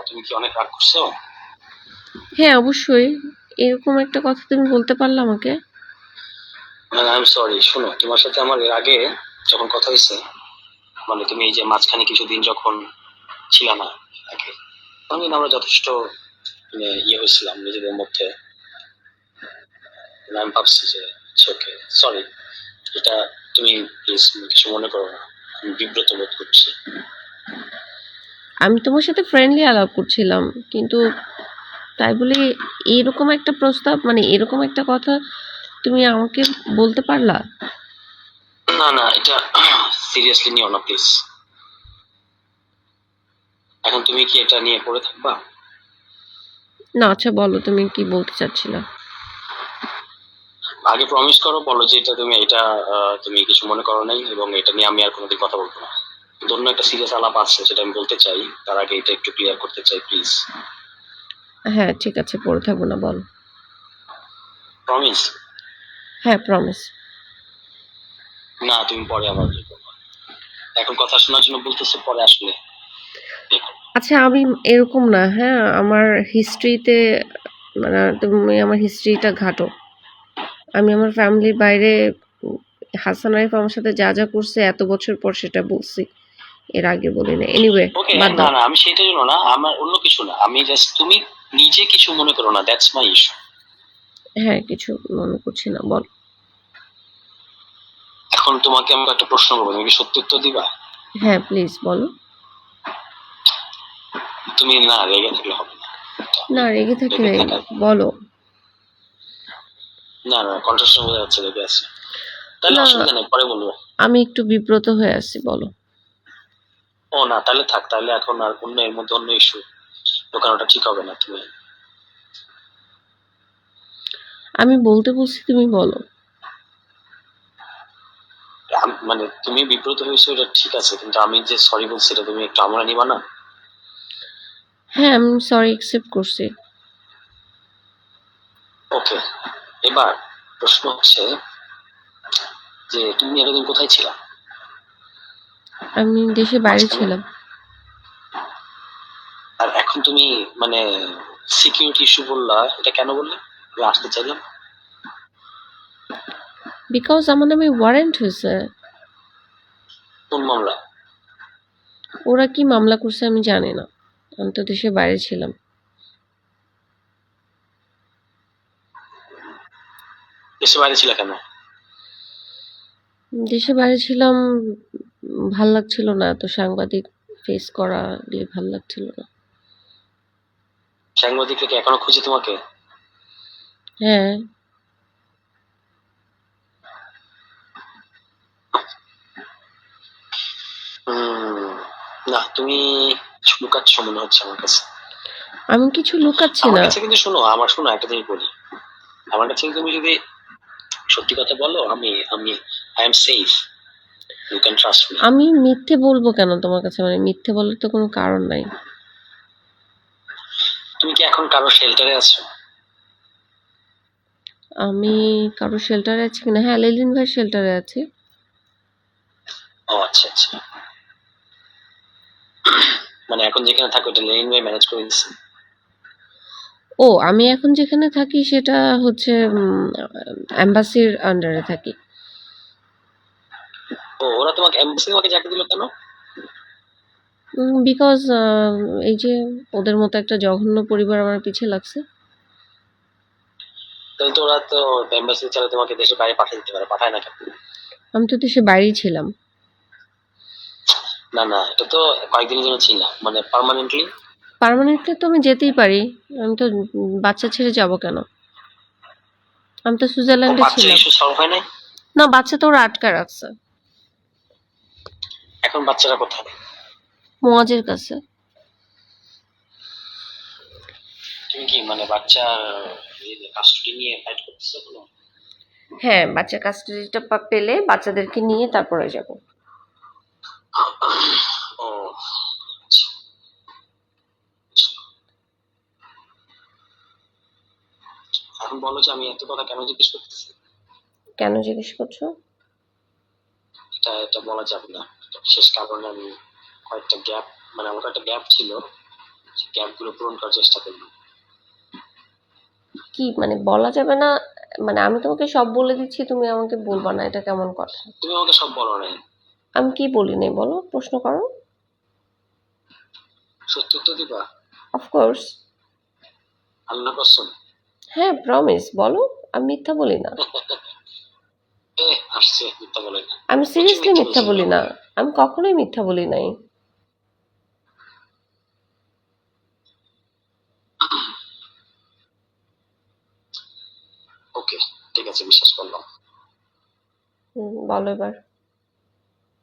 তুমি কি অনেক রাগ করছো? হ্যাঁ, অবশ্যই। এরকম একটা কথা তুমি বলতে পারলে আমাকে? আই এম সরি, শোনো, তোমার সাথে আমার এর আগে যখন কথা হয়েছে, মানে তুমি এই যে মাঝখানে কিছুদিন যখন ছিল না আগে, তখন কিন্তু আমরা যথেষ্ট মানে হয়েছিলাম নিজেদের মধ্যে। আমি ভাবছি যে ওকে, সরি, এটা তুমি প্লিজ কিছু মনে করো না, আমি বিব্রত বোধ করছি। আমি তোমার সাথে ফ্রেন্ডলি আলাপ করছিলাম, কিন্তু তাই বলে এরকম একটা প্রস্তাব, মানে এরকম একটা কথা তুমি আমাকে বলতে পারলা? না না, এটা সিরিয়াসলি নিও না প্লিজ। এখন তুমি কি এটা নিয়ে পড়ে থাকবা? না, আচ্ছা বলো তুমি কি বলতে চাচ্ছিলা। আগে প্রমিস করো, বলো যে এটা তুমি তুমি কিছু মনে করো নাই, এবং এটা নিয়ে আমি আর কোনোদিন কথা বলবো না। কিন্তু অন্য একটা সিরিয়াস আলাপ আছে, সেটা আমি বলতে চাই, তার আগে এটা একটু ক্লিয়ার করতে চাই প্লিজ। হ্যাঁ ঠিক আছে, পড়ে থাকবো না, বলো। প্রমিস? হ্যাঁ, প্রমিস। না, তুমি পরে আবার দেখো। এখন কথা শোনার জন্য বলতেছো, পরে আসলে দেখো। আচ্ছা, আমি এরকম না, হ্যাঁ, আমার হিস্ট্রিতে, মানে তুমি আমার হিস্ট্রিটা ঘাটো। আমি আমার ফ্যামিলির বাইরে হাসান আরিফ আমার সাথে যা যা করছে এত বছর পর সেটা বলছি, এর আগে বলি না। এনিওয়ে, ওকে, বাদ না দাও। না, আমি সেটার জন্য না, আমার অন্য কিছু না, আমি জাস্ট তুমি নিজে কিছু মনে করো না, দ্যাটস মাই ইস্যু। হ্যাঁ, কিছু মনে করছি না, বল। এখন তোমাকে আমি একটা প্রশ্ন করবো, তুমি কি সত্যি উত্তর দিবা? হ্যাঁ প্লিজ বলো। তুমি না রেগে থাকলে হবে না। না, রেগে থাকি রেগে নাই, থাকার, বলো। না না, কন্ট্রাস্ট বোঝা যাচ্ছে রেগে আছে। তাহলে না, অসুবিধা নেই, পরে বলবো। আমি একটু বিব্রত হয়ে আছি, বলো। ও না, তাহলে থাক, তাহলে এখন আর অন্য এর মধ্যে অন্য ইস্যু ঢোকানোটা ঠিক হবে না। তুমি আমি বলতে বলছি, তুমি বলো। মানে তুমি বিব্রত হয়েছো, এটা ঠিক আছে, কিন্তু আমি যে সরি বলছি, এটা তুমি একটু আমরা নিবা না? হ্যাঁ, আমি সরি অ্যাকসেপ্ট করছি। ওকে, এবার প্রশ্ন হচ্ছে যে তুমি এতদিন কোথায় ছিলা আমি দেশে বাইরে মাঝখানে? ছিলাম। আর এখন তুমি মানে সিকিউরিটি ইস্যু বললা, এটা কেন বললে? আমি আসতে চাইলাম। বিকজ আমার নামে ওয়ারেন্ট হয়েছে। কোন মামলা? ওরা কি মামলা করছে আমি জানি না, আমি তো দেশের বাইরে ছিলাম। দেশে বাইরে ছিলা কেন? দেশের বাইরে ছিলাম, ভাল লাগছিল না, এত সাংবাদিক ফেস করা দিয়ে ভাল লাগছিল না। সাংবাদিকরা কি এখনো খুঁজে তোমাকে? হ্যাঁ। হম, না, তুমি কিছু লুকাচ্ছ মনে হচ্ছে আমার কাছে। আমি কিছু লুকাচ্ছি আমার না। কাছে কিন্তু শোনো, শোনো, একটা জিনিস বলি। আমার কাছে তুমি যদি সত্যি কথা বলো, আমি I am safe, you can trust me. আমি মিথ্যে বলবো কেন তোমার কাছে, মানে মিথ্যে বলার তো কোনো কারণ নাই। তুমি কি এখন কারো শেল্টারে আছো? আমি কারো শেল্টারে আছি কিনা, হ্যাঁ, লেলিন ভাই শেল্টারে আছি। ও আচ্ছা আচ্ছা, মানে এখন যেখানে থাকো এটা লেনিন ভাই ম্যানেজ করে দিচ্ছে? ও, আমি এখন যেখানে থাকি সেটা হচ্ছে এম্বাসির আন্ডারে থাকি। ও, ওরা তোমাকে এমবাসি তোমাকে চাকরি দিল কেন? বিকজ এই যে ওদের মতো একটা জঘন্য পরিবার আমার পিছে লাগছে। তাহলে তো ওরা তো এমবাসি চাইলে তোমাকে দেশের বাইরে পাঠিয়ে দিতে পারে, পাঠায় না কেন? আমি তো দেশে বাইরেই ছিলাম। না না, এটা তো কয়েকদিনের জন্য ছিল, মানে পার্মানেন্টলি। পার্মানেন্টলি তো আমি যেতেই পারি। আমি তো বাচ্চা ছেড়ে যাব কেন? আমি তো ও, সুইজারল্যান্ডে বাচ্চার ছিলাম। ইস্যু সলভ হয় নাই? না, বাচ্চা তো ওরা আটকা রাখছে এখন বাচ্চারা কোথায়? মোয়াজের কাছে। তুমি কি মানে বাচ্চার কাস্টডি নিয়ে ফাইট করতেছো কোনো? হ্যাঁ, বাচ্চার কাস্টাডিটা পেলে বাচ্চাদেরকে নিয়ে তারপরে যাব। ও আচ্ছা, আচ্ছা। এখন বলো যে আমি এত কথা কেন জিজ্ঞেস করতেছি। কেন জিজ্ঞেস করছো? এটা এটা বলা যাবে না, এটা বিশেষ কারণে আমি কয়েকটা গ্যাপ, মানে আমার কয়েকটা গ্যাপ ছিল, গ্যাপগুলো পূরণ করার চেষ্টা করবো। কি মানে বলা যাবে না? মানে আমি তোমাকে সব বলে দিচ্ছি, তুমি আমাকে বলবা না, এটা কেমন কথা? তুমি আমাকে সব বলো নাই, আমি কি বলি নাই বলো, প্রশ্ন করো। সত্য উত্তর দিবা? অফকোর্স। আল্লাহ কসম। হ্যাঁ, প্রমিস, বলো। আমি মিথ্যা বলি না। এ আসছে, মিথ্যা বলে না। আমি প্রচুর সিরিয়াসলি মিথ্যা বলছো বলি না। আমাকে। আমি কখনোই মিথ্যা বলি নাই। ওকে, ঠিক আছে, বিশ্বাস করলাম। বলো এবার,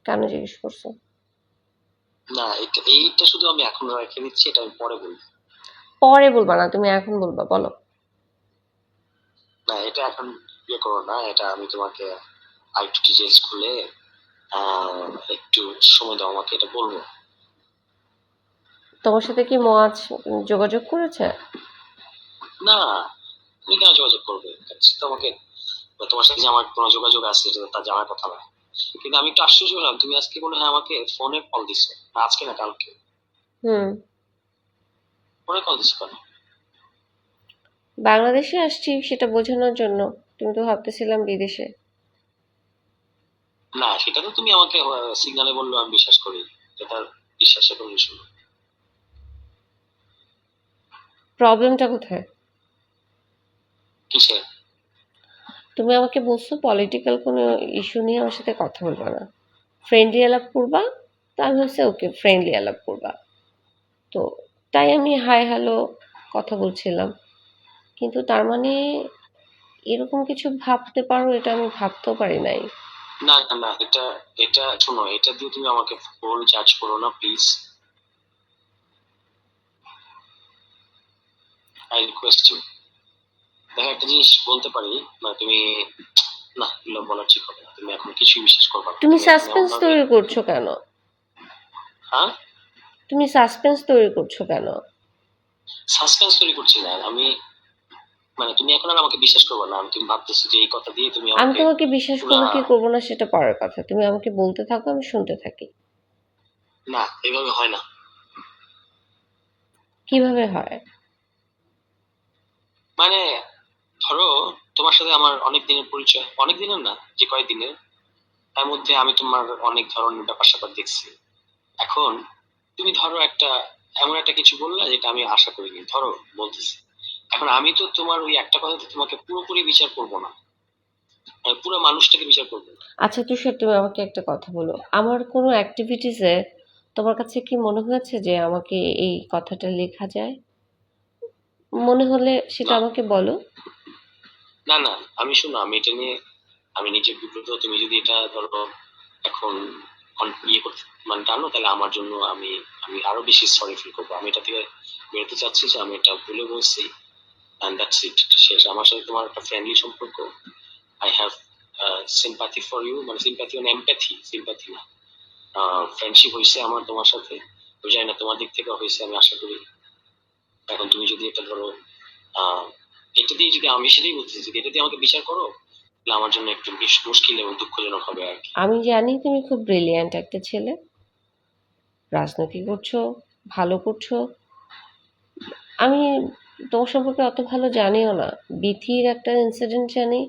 কেন জিজ্ঞেস করছো? না, এইটা শুধু আমি এখন রেখে দিচ্ছি, এটা আমি পরে বলবো। পরে বলবা না, তুমি এখন বলবা, বলো। না, এটা এখন ইয়ে করো না, এটা আমি তোমাকে আরেকটু ডিটেলস খুলে একটু সময় দাও আমাকে, এটা বলবো। তোমার সাথে কি মজ যোগাযোগ করেছে? না, তুমি কেন যোগাযোগ করবে? তোমাকে, তোমার সাথে যে আমার কোনো যোগাযোগ আছে এটা তা জানার কথা না। কিন্তু আমি একটু আশ্চর্য হলাম, তুমি আজকে মনে হয় আমাকে ফোনে কল দিছো, আজকে না কালকে। হুম। ফোনে কল দিছো কেন? বাংলাদেশে আসছি সেটা বোঝানোর জন্য। তুমি তো ভাবতেছিলাম বিদেশে। না, সেটা তো তুমি আমাকে সিগনালে বললো, আমি বিশ্বাস করি, এটা বিশ্বাসের কোনো ইস্যু না। প্রবলেমটা কোথায়? কিসে? তুমি আমাকে বলছো পলিটিক্যাল কোনো ইস্যু নিয়ে আমার সাথে কথা বলবা না, ফ্রেন্ডলি আলাপ করবা। তা আমি হচ্ছে ওকে, ফ্রেন্ডলি আলাপ করবা। তো তাই আমি হাই হ্যালো কথা বলছিলাম। কিন্তু তার মানে এরকম কিছু ভাবতে পারো, এটা আমি ভাবতেও পারি নাই। না না না, এটা এটা শোনো, এটা দিয়ে তুমি আমাকে ফুল জাজ করো না প্লিজ, আই রিকোয়েস্ট ইউ। দেখো, একটা জিনিস বলতে পারি, না তুমি, না এগুলো বলা ঠিক হবে না, তুমি এখন কিছুই বিশ্বাস করবে না, তুমি তুমি এখন এমন সাসপেন্স ভাবে। তৈরি করছো কেন? হ্যাঁ, তুমি সাসপেন্স তৈরি করছো কেন? সাসপেন্স তৈরি করছি না আমি, মানে তুমি এখন আর আমাকে বিশ্বাস করবে না, আমি তুমি ভাবতেছি যে এই কথা দিয়ে তুমি আমি আমাকে তোমাকে বিশ্বাস পুরা। করবো কি করবো না সেটা পরের কথা, তুমি আমাকে বলতে থাকো, আমি শুনতে থাকি। না, এভাবে হয় না। কিভাবে হয়? মানে ধরো, তোমার সাথে আমার অনেক দিনের পরিচয়, অনেক দিনের না, যে কয়েকদিনের, তার মধ্যে আমি তোমার অনেক ধরনের ব্যাপার স্যাপার দেখছি। এখন তুমি ধরো একটা, এমন একটা কিছু বললা যেটা আমি আশা করিনি, ধরো বলতেছি। এখন আমি তো তোমার ওই একটা কথাতে তোমাকে পুরোপুরি বিচার করবো না, আমি পুরো মানুষটাকে বিচার করবো। আচ্ছা তুষার, তুমি আমাকে একটা কথা বলো, আমার কোনো অ্যাক্টিভিটিসে তোমার কাছে কি মনে হয়েছে যে আমাকে এই কথাটা লেখা যায়? মনে হলে সেটা না আমাকে বলো। না না, আমি শোনো, আমি এটা নিয়ে আমি নিজে বিব্রত, তুমি যদি এটা ধরো এখন ইয়ে করতে মানে টানো, তাহলে আমার জন্য আমি আমি আরো বেশি সরি ফিল করবো। আমি এটা থেকে বেরোতে চাচ্ছি যে আমি এটা ভুলে বলছি, এন্ড দ্যাটস ইট, শেষ। আমার সাথে তোমার একটা ফ্রেন্ডলি সম্পর্ক, I have sympathy for you, মানে সিম্প্যাথি মানে এমপ্যাথি, সিম্প্যাথি না, ফ্রেন্ডশিপ হয়েছে আমার তোমার সাথে। আমি জানি না তোমার দিক থেকে হয়েছে, আমি আশা করি। এখন তুমি যদি এটা ধরো, আহ এটা দিয়ে যদি, আমি সেটাই বলতেছি, যদি এটা দিয়ে আমাকে বিচার করো, তাহলে আমার জন্য একটু বেশ মুশকিল এবং দুঃখজনক হবে আর কি। আমি জানি তুমি খুব ব্রিলিয়ান্ট একটা ছেলে, রাজনীতি করছো, ভালো করছো। আমি তোমার সম্পর্কে অত ভালো জানিও না। বিথির একটা ইনসিডেন্ট জানি,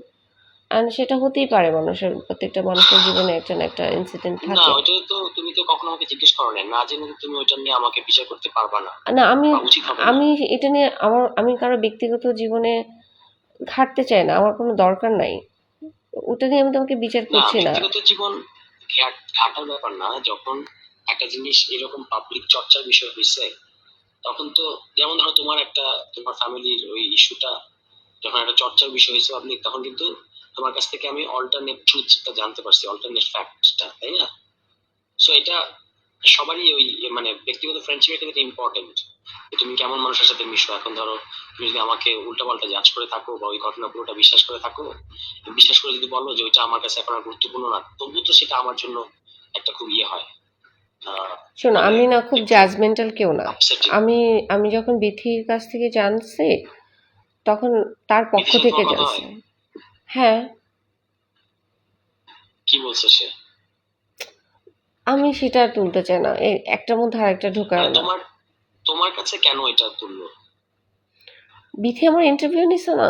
আর সেটা হতেই পারে, মানুষের প্রত্যেকটা মানুষের জীবনে একটা না একটা ইনসিডেন্ট না, থাকে। ওইটা তো তুমি তো কখনো আমাকে জিজ্ঞেস করো না, না জেনে তো তুমি ওইটা নিয়ে আমাকে বিচার করতে পারবা না, না, আমি বা উচিত হবে না। আমি এটা নিয়ে আমি কারো ব্যক্তিগত জীবনে ঘাটতে চাই না, আমার কোনো দরকার নাই। ওটা নিয়ে আমি তোমাকে বিচার না, করছি না। ব্যক্তিগত জীবন ঘাটার ব্যাপার না, যখন একটা জিনিস এরকম পাবলিক চর্চার বিষয় হয়েছে, তখন তো, যেমন ধরো তোমার একটা, তোমার ফ্যামিলির ওই ইস্যুটা যখন একটা চর্চার বিষয় হয়েছে পাবলিক, তখন কিন্তু তোমার কাছ থেকে আমি অল্টারনেট ট্রুথটা জানতে পারছি, অল্টারনেট ফ্যাক্টটা, তাই না? সো এটা সবারই ওই মানে ব্যক্তিগত ফ্রেন্ডশিপের ক্ষেত্রে ইম্পর্টেন্ট, তুমি কেমন মানুষের সাথে মিশো। এখন ধরো তুমি যদি আমাকে উল্টাপাল্টা জাজ করে থাকো বা ওই ঘটনা পুরোটা বিশ্বাস করে থাকো, বিশ্বাস করে যদি বলো যে ওইটা আমার কাছে এখন আর গুরুত্বপূর্ণ না, তবু তো সেটা আমার জন্য একটা খুব ইয়ে হয়, শোনো, মানে আমি না খুব একটু জাজমেন্টাল কেউ না। আপসেটিং। আমি আমি যখন বিথির কাছ থেকে জানছি, তখন তার পক্ষ বিধির সাথে থেকে তোমার কথা জানছি। হয়? হ্যাঁ। কি বলছে সে? আমি সেটা আর তুলতে চাই না, এই একটার মধ্যে আরেকটা ঢোকায় মানে না। তোমার কাছে কেন এটা তুললো? বিথি আমার ইন্টারভিউ নিছে না।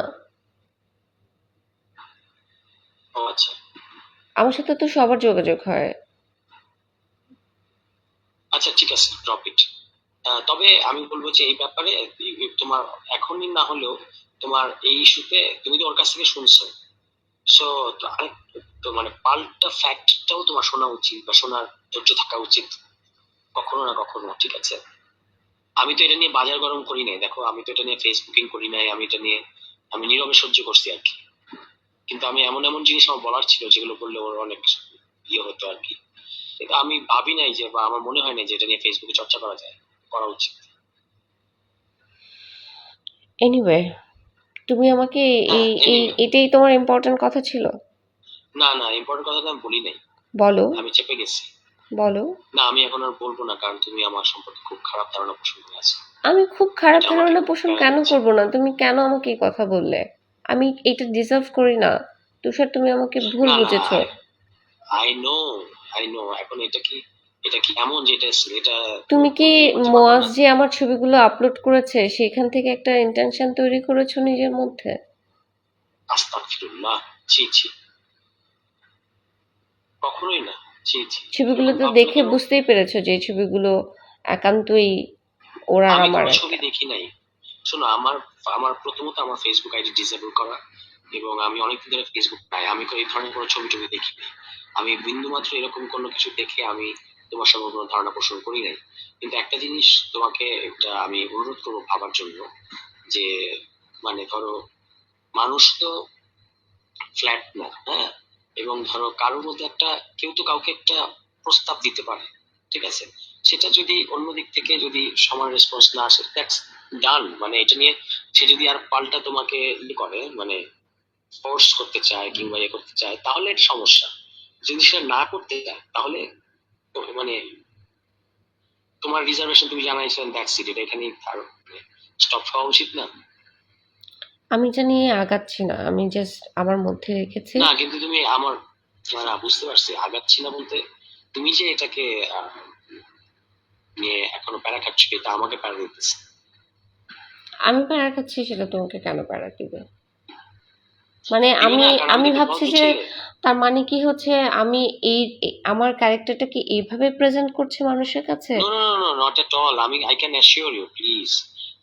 ও আচ্ছা আমার সাথে তো সবার যোগাযোগ হয়। আচ্ছা, ঠিক আছে, ড্রপ ইট। তবে আমি বলবো যে এই ব্যাপারে তোমার এখনই না হলেও তোমার এই ইস্যুতে তুমি তো ওর কাছ থেকে শুনছো, সো আরেক তো মানে পাল্টা ফ্যাক্টটাও তোমার শোনা উচিত বা শোনার ধৈর্য থাকা উচিত কখনো না কখনো, ঠিক আছে? আমি তো এটা নিয়ে বাজার গরম করি নাই, দেখো আমি তো এটা নিয়ে ফেসবুকিং করি নাই, আমি এটা নিয়ে আমি নীরবে সহ্য করছি আর কি। কিন্তু আমি এমন এমন জিনিস আমার বলার ছিল যেগুলো বললে ওর অনেক ইয়ে হতো আর কি। কিন্তু আমি ভাবি নাই যে, বা আমার মনে হয় না যে এটা নিয়ে ফেসবুকে চর্চা করা যায়, করা উচিত। এনিওয়ে, তুমি আমাকে হ্যাঁ, এই এই এনিওয়ে, এটাই তোমার ইম্পর্টেন্ট কথা ছিল? না না, ইম্পর্টেন্ট কথা তো আমি বলি নাই, বলো, আমি চেপে গেছি। বলো। না, আমি এখন আর বলবো না, কারণ তুমি আমার সম্পর্কে খুব খারাপ ধারণা পোষণ করে আছো। আমি খুব খারাপ এটা আমাকে ধারণা খুব পোষণ প্যারা কেন দিচ্ছে। করব না? তুমি কেন আমাকে এই কথা বললে? আমি এটা ডিজার্ভ করি না। তুষার, তুমি আমাকে ভুল না না, বুঝেছো। I know, I know. এখন এটা কি এমন যে এটা তুমি কি ইয়ে করতে পারবো মোয়াজ না? যে আমার ছবিগুলো আপলোড করেছে সেখান থেকে একটা ইন্টেনশন তৈরি করেছো নিজের মধ্যে? আস্তাগফিরুল্লাহ, ছি ছি, কখনোই না, ছি ছি, ছবিগুলো এরকম তো ভাবছো দেখে কেন? বুঝতেই পেরেছো যে এই ছবিগুলো একান্তই ওর আর আমি আমার কোনো ছবি একটা। দেখি নাই। শোনো, আমার আমার প্রথমত আমার ফেসবুক আইডি ডিসেবল করা, এবং আমি অনেকদিন ধরে ফেসবুক নাই, আমি এই ধরনের কোনো ছবি টবি দেখি নাই। আমি বিন্দু মাত্র এরকম কোনো কিছু দেখে আমি তোমার সম্পর্কে কোনো ধারণা পোষণ করি নাই। কিন্তু একটা জিনিস তোমাকে এটা আমি অনুরোধ করবো ভাবার জন্য, যে মানে ধরো, মানুষ তো ফ্ল্যাট না, হ্যাঁ? এবং ধরো কারোর মধ্যে একটা, কেউ তো কাউকে একটা প্রস্তাব দিতে পারে, ঠিক আছে? সেটা যদি অন্য দিক থেকে যদি সমান রেসপন্স না আসে, দ্যাটস ডান। মানে এটা নিয়ে সে যদি আর পাল্টা তোমাকে ই করে, মানে ফোর্স করতে চায় কিংবা ইয়ে করতে চায়, তাহলে এটা সমস্যা। যদি সে না করতে চায় তাহলে মানে তোমার রিজার্ভেশন তুমি জানাইছেন, দ্যাটস ইট, এটা এখানেই স্টপ হওয়া উচিত না? আমি এটা নিয়ে আগাচ্ছি না, আমি জাস্ট আমার মধ্যে রেখেছি। না কিন্তু তুমি আমার, না বুঝতে পারছি আগাচ্ছি না বলতে, তুমি যে এটাকে আহ, নিয়ে এখনো প্যারা খাচ্ছ, এটা আমাকে প্যারা দিতেছে। আমি প্যারা খাচ্ছি সেটা তোমাকে কেন প্যারা দিবে? মানে দিবে আমি না, কারণ আমি আমি দেখে ভাবছি ভদ্র যে ছেলে। তার মানে কি হচ্ছে, আমি আমার ক্যারেক্টারটাকে এইভাবে প্রেজেন্ট করছি মানুষের কাছে? No no no, not at all. আমি I can assure you, please.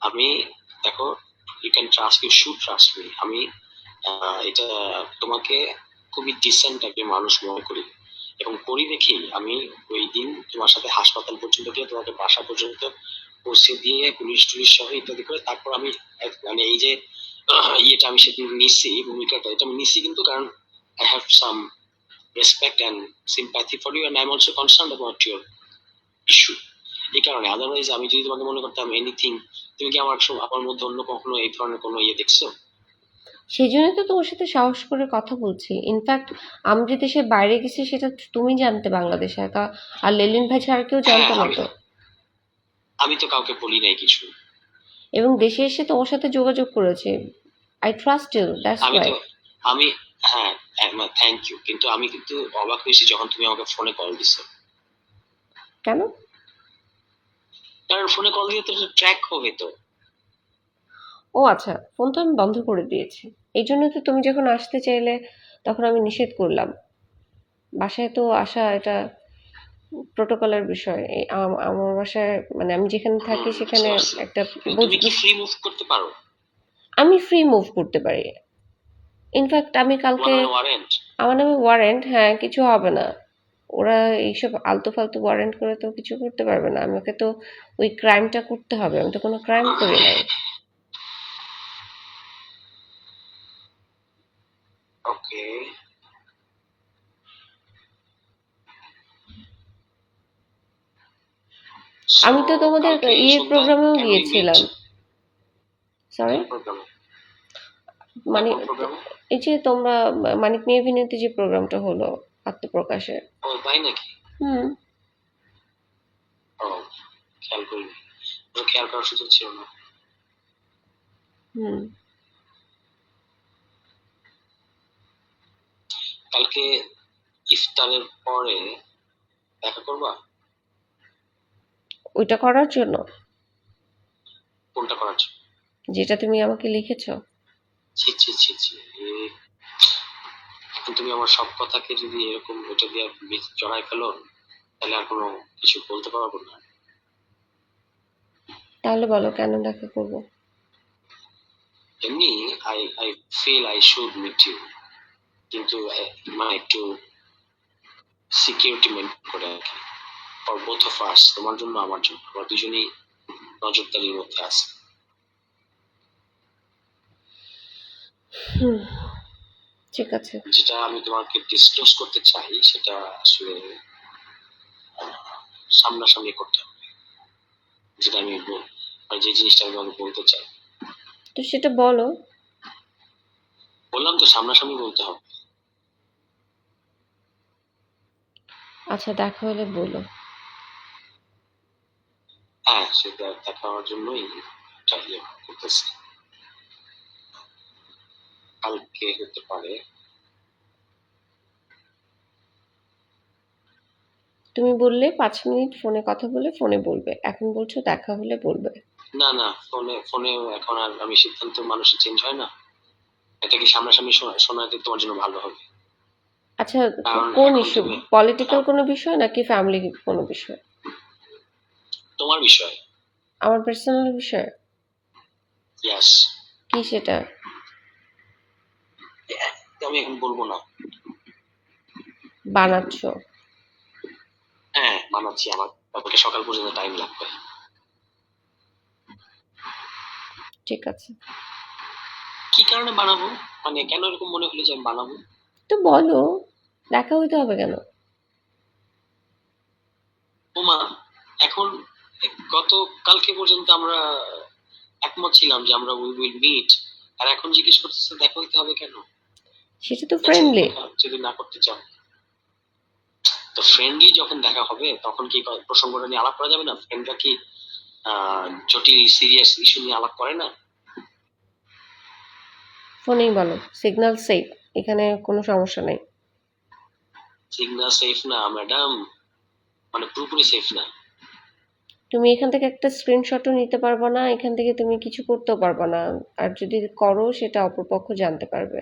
আমি, দেখো, you can trust, you should trust me. আমি এটা তোমাকে খুবই ডিসেন্ট একজন মানুষ মনে করি, এবং করি দেখি আমি ওই দিন তোমার সাথে হাসপাতাল পর্যন্ত গিয়ে তোমাকে বাসা পর্যন্ত পৌঁছে দিয়ে পুলিশ টুলিশ সহ ইত্যাদি করে তারপর আমি মানে এই যে ইয়েটা আমি সেদিন নিচ্ছি, ভূমিকাটা এটা আমি নিচ্ছি কিন্তু কারণ I have some respect and sympathy for you, and I am also concern about your issue. এই কারণে, আদারওয়াইজ আমি যদি তোমাকে মনে করতাম এনিথিং, তুমি কি আমার মধ্যে অন্য কখনো এই ধরনের কোনো ইয়ে দেখছো? সেই জন্যই তো তোমার সাথে সাহস করে কথা বলছি। ইনফ্যাক্ট আমি যে দেশে বাইরে গেছি সেটা তুমি জানতে বাংলাদেশে একা, আর লেলিন ভাই ছাড়া কেউ হ্যাঁ, জানতো না আমি তো। আমি তো কাউকে বলি নাই কিছু। এবং দেশে এসে তোমার সাথে যোগাযোগ করেছি। আই ট্রাস্ট ইউ, দ্যাটস আমি ওয়াই। তো আমি হ্যাঁ, থ্যাংক ইউ, কিন্তু আমি কিন্তু অবাক হয়েছি যখন তুমি আমাকে ফোনে কল দিছো। কেন? কারণ ফোনে কল দিয়ে তো ট্র্যাক হবে তো। ও আচ্ছা, ফোন তো আমি বন্ধ করে দিয়েছি। এই জন্য তো তুমি যখন আসতে চাইলে তখন আমি নিষেধ করলাম। বাসায় তো আসা এটা প্রোটোকলের বিষয়। আমার বাসায় মানে আমি যেখানে থাকি বুঝতে সেখানে পারছি। একটা কিন্তু তুমি কি ফ্রি মুভ করতে পারো? আমি ফ্রি মুভ করতে পারি। ইনফ্যাক্ট আমি তোমার কালকে, নামে ওয়ারেন্ট? আমার নামে ওয়ারেন্ট, হ্যাঁ, কিছু হবে না। ওরা এইসব আলতু ফালতু ওয়ারেন্ট করে তো কিছু করতে পারবে না। আমাকে তো ওই ক্রাইমটা করতে হবে, আমি তো কোনো ক্রাইম করি নাই। ওকে, সো আমি তো তোমাদের কালকে ইয়ের সন্ধ্যায় প্রোগ্রামেও ক্যান উই মিট? গিয়েছিলাম। সরি, কোন প্রোগ্রামে? মানে কোন প্রোগ্রামে? এই যে তোমরা মানিক নিয়ে অভিনীত যে প্রোগ্রামটা হলো আত্মপ্রকাশের। ও তাই নাকি? হুম। ও, খেয়াল করিনি, খেয়াল করার সুযোগ ছিল না। হুম। কালকে ইফতারের পরে দেখা করবা? ওইটা করার জন্য কোনটা করার জন্য? যেটা তুমি আমাকে লিখেছো। ছি ছি ছি ছি এখন তুমি আমার সব কথাকে যদি এরকম এটা দিয়ে জড়াই ফেলো, তাহলে আর কোনো কিছু বলতে পারবো না। তাহলে বলো কেন দেখা করব? এমনি I I feel I should meet you, কিন্তু মানে একটু সিকিউরিটি মেনটেন করে আর কি, ফর বোথ অফ আস, তোমার জন্য আমার জন্য, আমরা দুজনেই নজরদারির মধ্যে আছে। হুম, ঠিক আছে। যেটা আমি তোমাকে ডিসক্লোজ করতে চাই সেটা আসলে সামনাসামনি করতে হবে, যেটা আমি মানে যে জিনিসটা আমি তোমাকে বলতে চাই। তো সেটা বলো। বললাম তো সামনাসামনি বলতে হবে। আচ্ছা, দেখা হলে বলো। হ্যাঁ, সেটা দেখা হওয়ার জন্যই ইয়ে করতেছি। কালকে হতে পারে। তুমি বললে 5 মিনিট ফোনে কথা বলে ফোনে বলবে, এখন বলছো দেখা হলে বলবে। না না, ফোনে ফোনে এখন আর আমি সিদ্ধান্ত মানুষের চেঞ্জ হয় না, এটা কি সামনাসামনি শোনাতে তোমার জন্য ভালো হবে। আচ্ছা, কারণ কোন এখন ইস্যু? তুমি পলিটিক্যাল কোনো বিষয় নাকি ফ্যামিলি কোনো বিষয়? তোমার বিষয়। আমার পার্সোনাল বিষয়? ইয়াস। কি সেটা? আমি এখন বলবো না। বানাচ্ছ? হ্যাঁ বানাচ্ছি, আমার কালকে সকাল পর্যন্ত টাইম লাগবে। ঠিক আছে। কি কারণে বানাবো, মানে কেন এরকম মনে হলো যে আমি বানাবো? তো বলো, দেখা হইতে হবে কেন? ওমা, এখন গত কালকে পর্যন্ত আমরা একমত ছিলাম যে আমরা উই উইল মিট, আর এখন জিজ্ঞেস করতেছে দেখা হইতে হবে কেন? সেটা তো আচ্ছা, ফ্রেন্ডলি। দেখা যদি না করতে চাও, তো ফ্রেন্ডলি যখন দেখা হবে তখন কি প্রসঙ্গটা নিয়ে আলাপ করা যাবে না? ফ্রেন্ডরা কি জটিল সিরিয়াস ইস্যু নিয়ে আলাপ করে না? ফোনেই বলো, সিগন্যাল সেফ, এখানে কোনো সমস্যা নেই। সিগন্যাল সেফ না ম্যাডাম, মানে পুরোপুরি সেফ না। তুমি এখান থেকে একটা স্ক্রিনশটও নিতে পারবে না, এখান থেকে তুমি কিছু করতেও পারবে না। আর যদি করো সেটা অপরপক্ষ জানতে পারবে।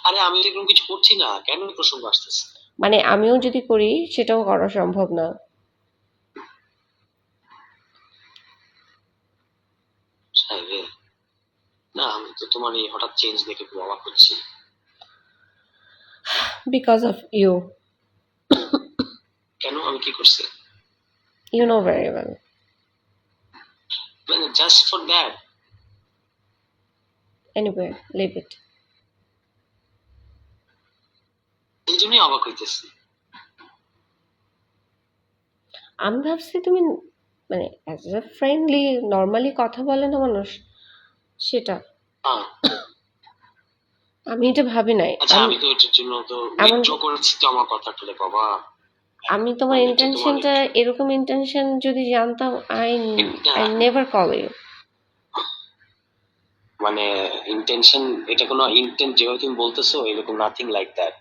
আরে আমি তো এরকম কিছু করছি না, কেন এই প্রসঙ্গ আসতেছে? মানে আমিও যদি করি সেটাও করা সম্ভব না। হ্যাঁ রে, না আমি তো তোমার এই হঠাৎ চেঞ্জ দেখে খুব অবাক হচ্ছি। Because of you. কেন, আমি কি করছি? You know very well. মানে just for that? Anyway, leave it. এই জন্যই অবাক হইতেছি। আমি ভাবছি তুমি মানে অ্যাজ এ ফ্রেন্ডলি নর্মালি কথা বলে না মানুষ, সেটা। হ্যাঁ। আমি এটা ভাবি নাই। আচ্ছা, আমি আমি তো এটার জন্য তো এমন উইথড্র করেছি তো আমার কথাটা রে বাবা। আমি তোমার আমি তো তোমার ইন্টেনশনটা, এরকম ইন্টেনশন যদি জানতাম, আই এটা আই নেভার কল ইউ। মানে ইন্টেনশন, এটা কোনো ইন্টেন্ট যেভাবে তুমি বলতেছো এরকম nothing like that.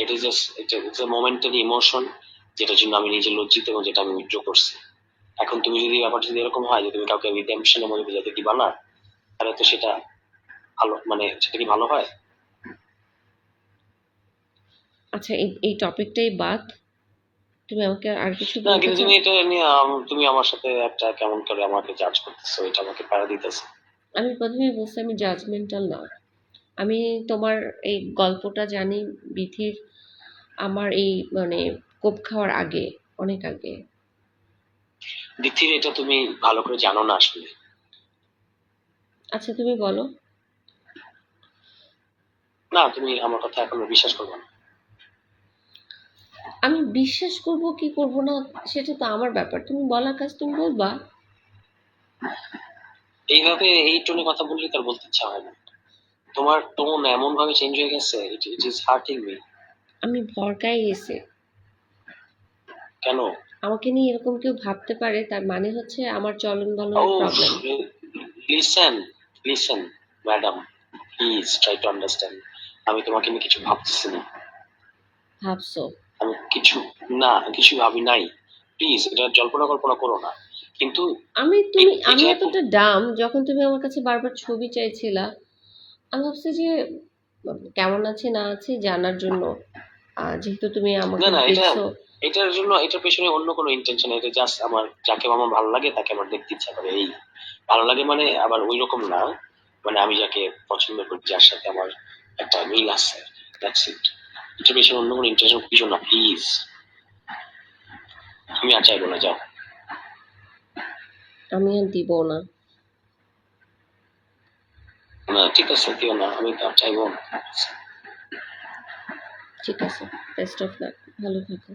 It is just it's a momentary emotion, যেটার জন্য আমি নিজে লজ্জিত এবং যেটা আমি উইথড্র করছি। এখন তুমি যদি ব্যাপারটা যদি এরকম হয় যে তুমি কাউকে রিডেম্পশনের মধ্যে যাতে দিবা না, তাহলে তো সেটা ভালো, মানে সেটা কি ভালো হয়? আচ্ছা, এই টপিকটাই বাদ। তুমি আমাকে আর কিছু না বলতে কিন্তু চাও? তুমি এটা নিয়ে তুমি আমার সাথে একটা কেমন করে আমাকে জাজ করতেছো, এটা আমাকে প্যারা দিতেছে। আমি প্রথমেই বলছি আমি জাজমেন্টাল না। আমি তোমার এই গল্পটা জানি বিথির, আমার এই মানে কোপ খাওয়ার আগে, অনেক আগে। দ্বিতীয়, এটা তুমি ভালো করে জানো না আসলে। আচ্ছা, তুমি বলো। না, তুমি আমার কথা এখনো বিশ্বাস করবে না। আমি বিশ্বাস করব কি করব না সেটা তো আমার ব্যাপার, তুমি বলার কাজ তুমি বলবা। এইভাবে এই টোনে কথা বললে তার বলতে ইচ্ছা হয় না। তোমার টোন এমন ভাবে চেঞ্জ হয়ে গেছে, ইট ইজ হার্টিং মি। আমি ভরকায় গেছি। কেন? আমাকে নিয়ে এরকম কেউ ভাবতে পারে, তার মানে হচ্ছে আমার চলন ও, বলনের problem. Listen listen madam, please try to understand. আমি তোমাকে নিয়ে কিছু ভাবতেছি না। ভাবছো? আমি কিছু, না কিছু ভাবি নাই। প্লিজ এটা জল্পনা কল্পনা করো না। কিন্তু আমি এটা এতটা ডাম, যখন তুমি আমার কাছে বারবার ছবি চাইছিলা, আমি ভাবছি যে কেমন আছি না আছি জানার জন্য, যেহেতু তুমি না আমাকে না, দেখছো। এটার জন্য এটার পেছনে অন্য কোনো ইন্টেনশন, এটা জাস্ট আমার যাকে আমার ভালো লাগে তাকে আমার দেখতে ইচ্ছা করে, এই ভালো লাগে মানে আবার ওই রকম না, মানে আমি যাকে পছন্দ করি, যার সাথে আমার একটা মিল আছে, দ্যাটস ইট। এটার পেছনে অন্য কোনো ইন্টেনশন কিছু না, প্লিজ। আমি আর চাইবো না, যাও। আমি আর দিব না। না ঠিক আছে, দিও না, আমি আর চাইবো না। ঠিক আছে, বেস্ট অফ লাক, ভালো থাকো।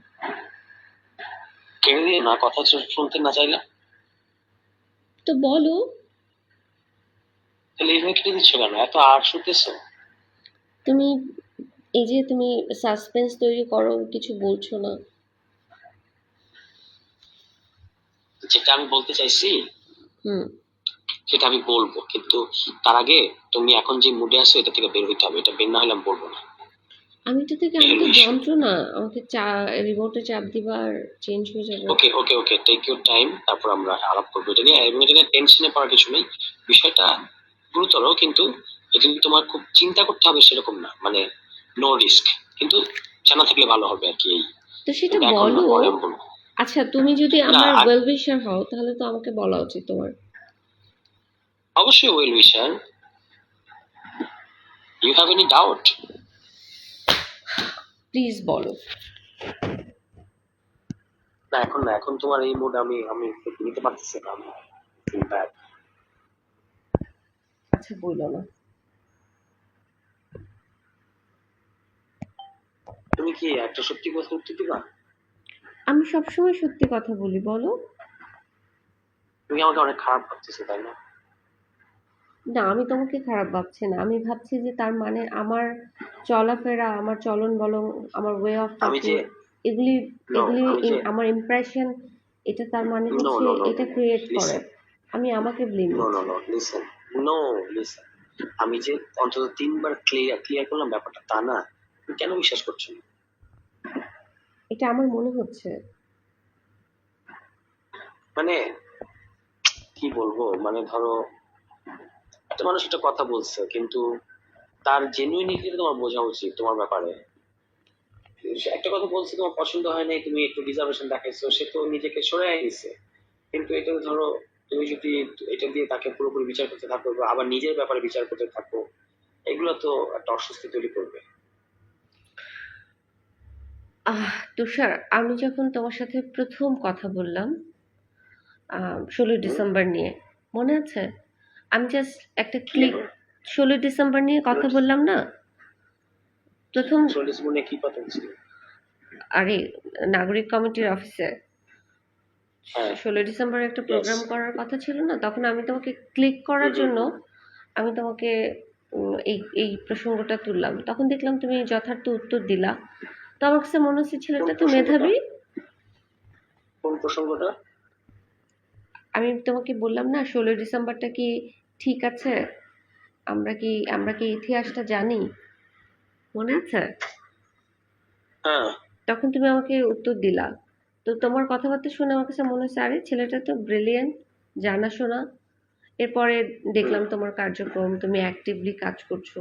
কেড়ে দিও না, কথা শুনতে না চাইলে। তো বলো। তাহলে এইভাবে কেটে দিচ্ছ কেন, এত আর শুনতেছো? তুমি এই যে তুমি সাসপেন্স তৈরি করো, কিছু বলছো না। যেটা আমি বলতে চাইছি হুম। সেটা আমি বলবো, কিন্তু তার আগে তুমি এখন যে মুডে আছো এটা থেকে বের হইতে হবে, এটা বের না হলে আমি বলবো না। আমি তো যন্ত্রণা, আমাকে রিমোটে চাপ দিবা আর চেঞ্জ হয়ে যাবে। ওকে ওকে ওকে, টেক ইউর টাইম, তারপর আমরা আলাপ করবো এটা নিয়ে, এবং এটা নিয়ে টেনশনে পড়ার কিছু নেই। বিষয়টা গুরুতর, কিন্তু এটা নিয়ে তোমার খুব চিন্তা করতে হবে সেরকম না, মানে নো রিস্ক, কিন্তু জানা থাকলে ভালো হবে আর কি, এই। তো সেটা কিন্তু এখন না, বলো। পরে আমি বলবো। আচ্ছা, তুমি যদি না আমার ওয়েল উইশার হও তাহলে তো আমাকে বলা উচিত তোমার। অবশ্যই well wisher, you have any doubt? Please বলো। না এখন না, এখন তোমার এই মুড আমি আমি নিতে পারতেছি না, আমি feel bad। আচ্ছা, বইলো না। তুমি কি একটা সত্যি কথা উত্তর দিবা? আমি সবসময় সত্যি কথা বলি, বলো। তুমি আমাকে অনেক খারাপ ভাবতেছো, তাই না? না, আমি তোমাকে খারাপ ভাবছি না, আমি ভাবছি যে তার মানে আমার চলাফেরা, আমার চলন বলন, আমার ওয়ে অফ আমি টকিং, যে এগুলি নো এগুলি আমি যে আমার ইমপ্রেশন, এটা তার মানে নো হচ্ছে নো নো এটা ক্রিয়েট করে। লিসেন, আমি আমাকে ব্লেম নো নো দিচ্ছি। নো লিসেন, নো লিসেন, আমি যে অন্তত 3 বার ক্লিয়ার ক্লিয়ার করলাম ব্যাপারটা, তা না? তুমি কেন বিশ্বাস করছো না? এটা আমার মনে হচ্ছে। মানে কি বলবো, মানে ধরো একটা মানুষ একটা কথা বলছে, কিন্তু তার জেনুইনিটি তোমার বোঝা উচিত তোমার ব্যাপারে। সে একটা কথা বলছে, তোমার পছন্দ হয় নাই, তুমি একটু রিজার্ভেশন দেখাইছো, সে তো নিজেকে সরে নিছে। কিন্তু এটা ধরো, তুমি যদি এটা দিয়ে তাকে পুরোপুরি বিচার করতে থাকো বা আবার নিজের ব্যাপারে বিচার করতে থাকো, এগুলো তো একটা অস্বস্তি তৈরি করবে। তুষার, আমি যখন তোমার সাথে প্রথম কথা বললাম 16 হুম? ডিসেম্বর নিয়ে, মনে আছে? আমি জাস্ট একটা কি ক্লিক, যেন? 16 ডিসেম্বর নিয়ে কথা বললাম না প্রথম। 16 ডিসেম্বর নিয়ে কি কথা ছিল? আরে, নাগরিক কমিটির অফিসে হ্যাঁ। 16 ডিসেম্বর একটা ইয়েস। প্রোগ্রাম করার কথা ছিল না, তখন আমি তোমাকে ক্লিক করার জন্য আমি তোমাকে এই এই প্রসঙ্গটা তুললাম, তখন দেখলাম তুমি যথার্থ উত্তর দিলা। তো আমার কাছে মনে হচ্ছে কোন ছেলেটা তো প্রসঙ্গটা? মেধাবী। কোন প্রসঙ্গটা? আমি তোমাকে বললাম না 16 ডিসেম্বরটা কি ঠিক আছে, আমরা কি ইতিহাসটা জানি, মনে আছে? হ্যাঁ। তখন তুমি আমাকে উত্তর দিলা। তো তোমার কথাবার্তা শুনে আমার কাছে মনে হচ্ছে আরে ছেলেটা তো ব্রিলিয়েন্ট, জানাশোনা। এরপরে হুম। দেখলাম তোমার কার্যক্রম, তুমি অ্যাক্টিভলি কাজ করছো।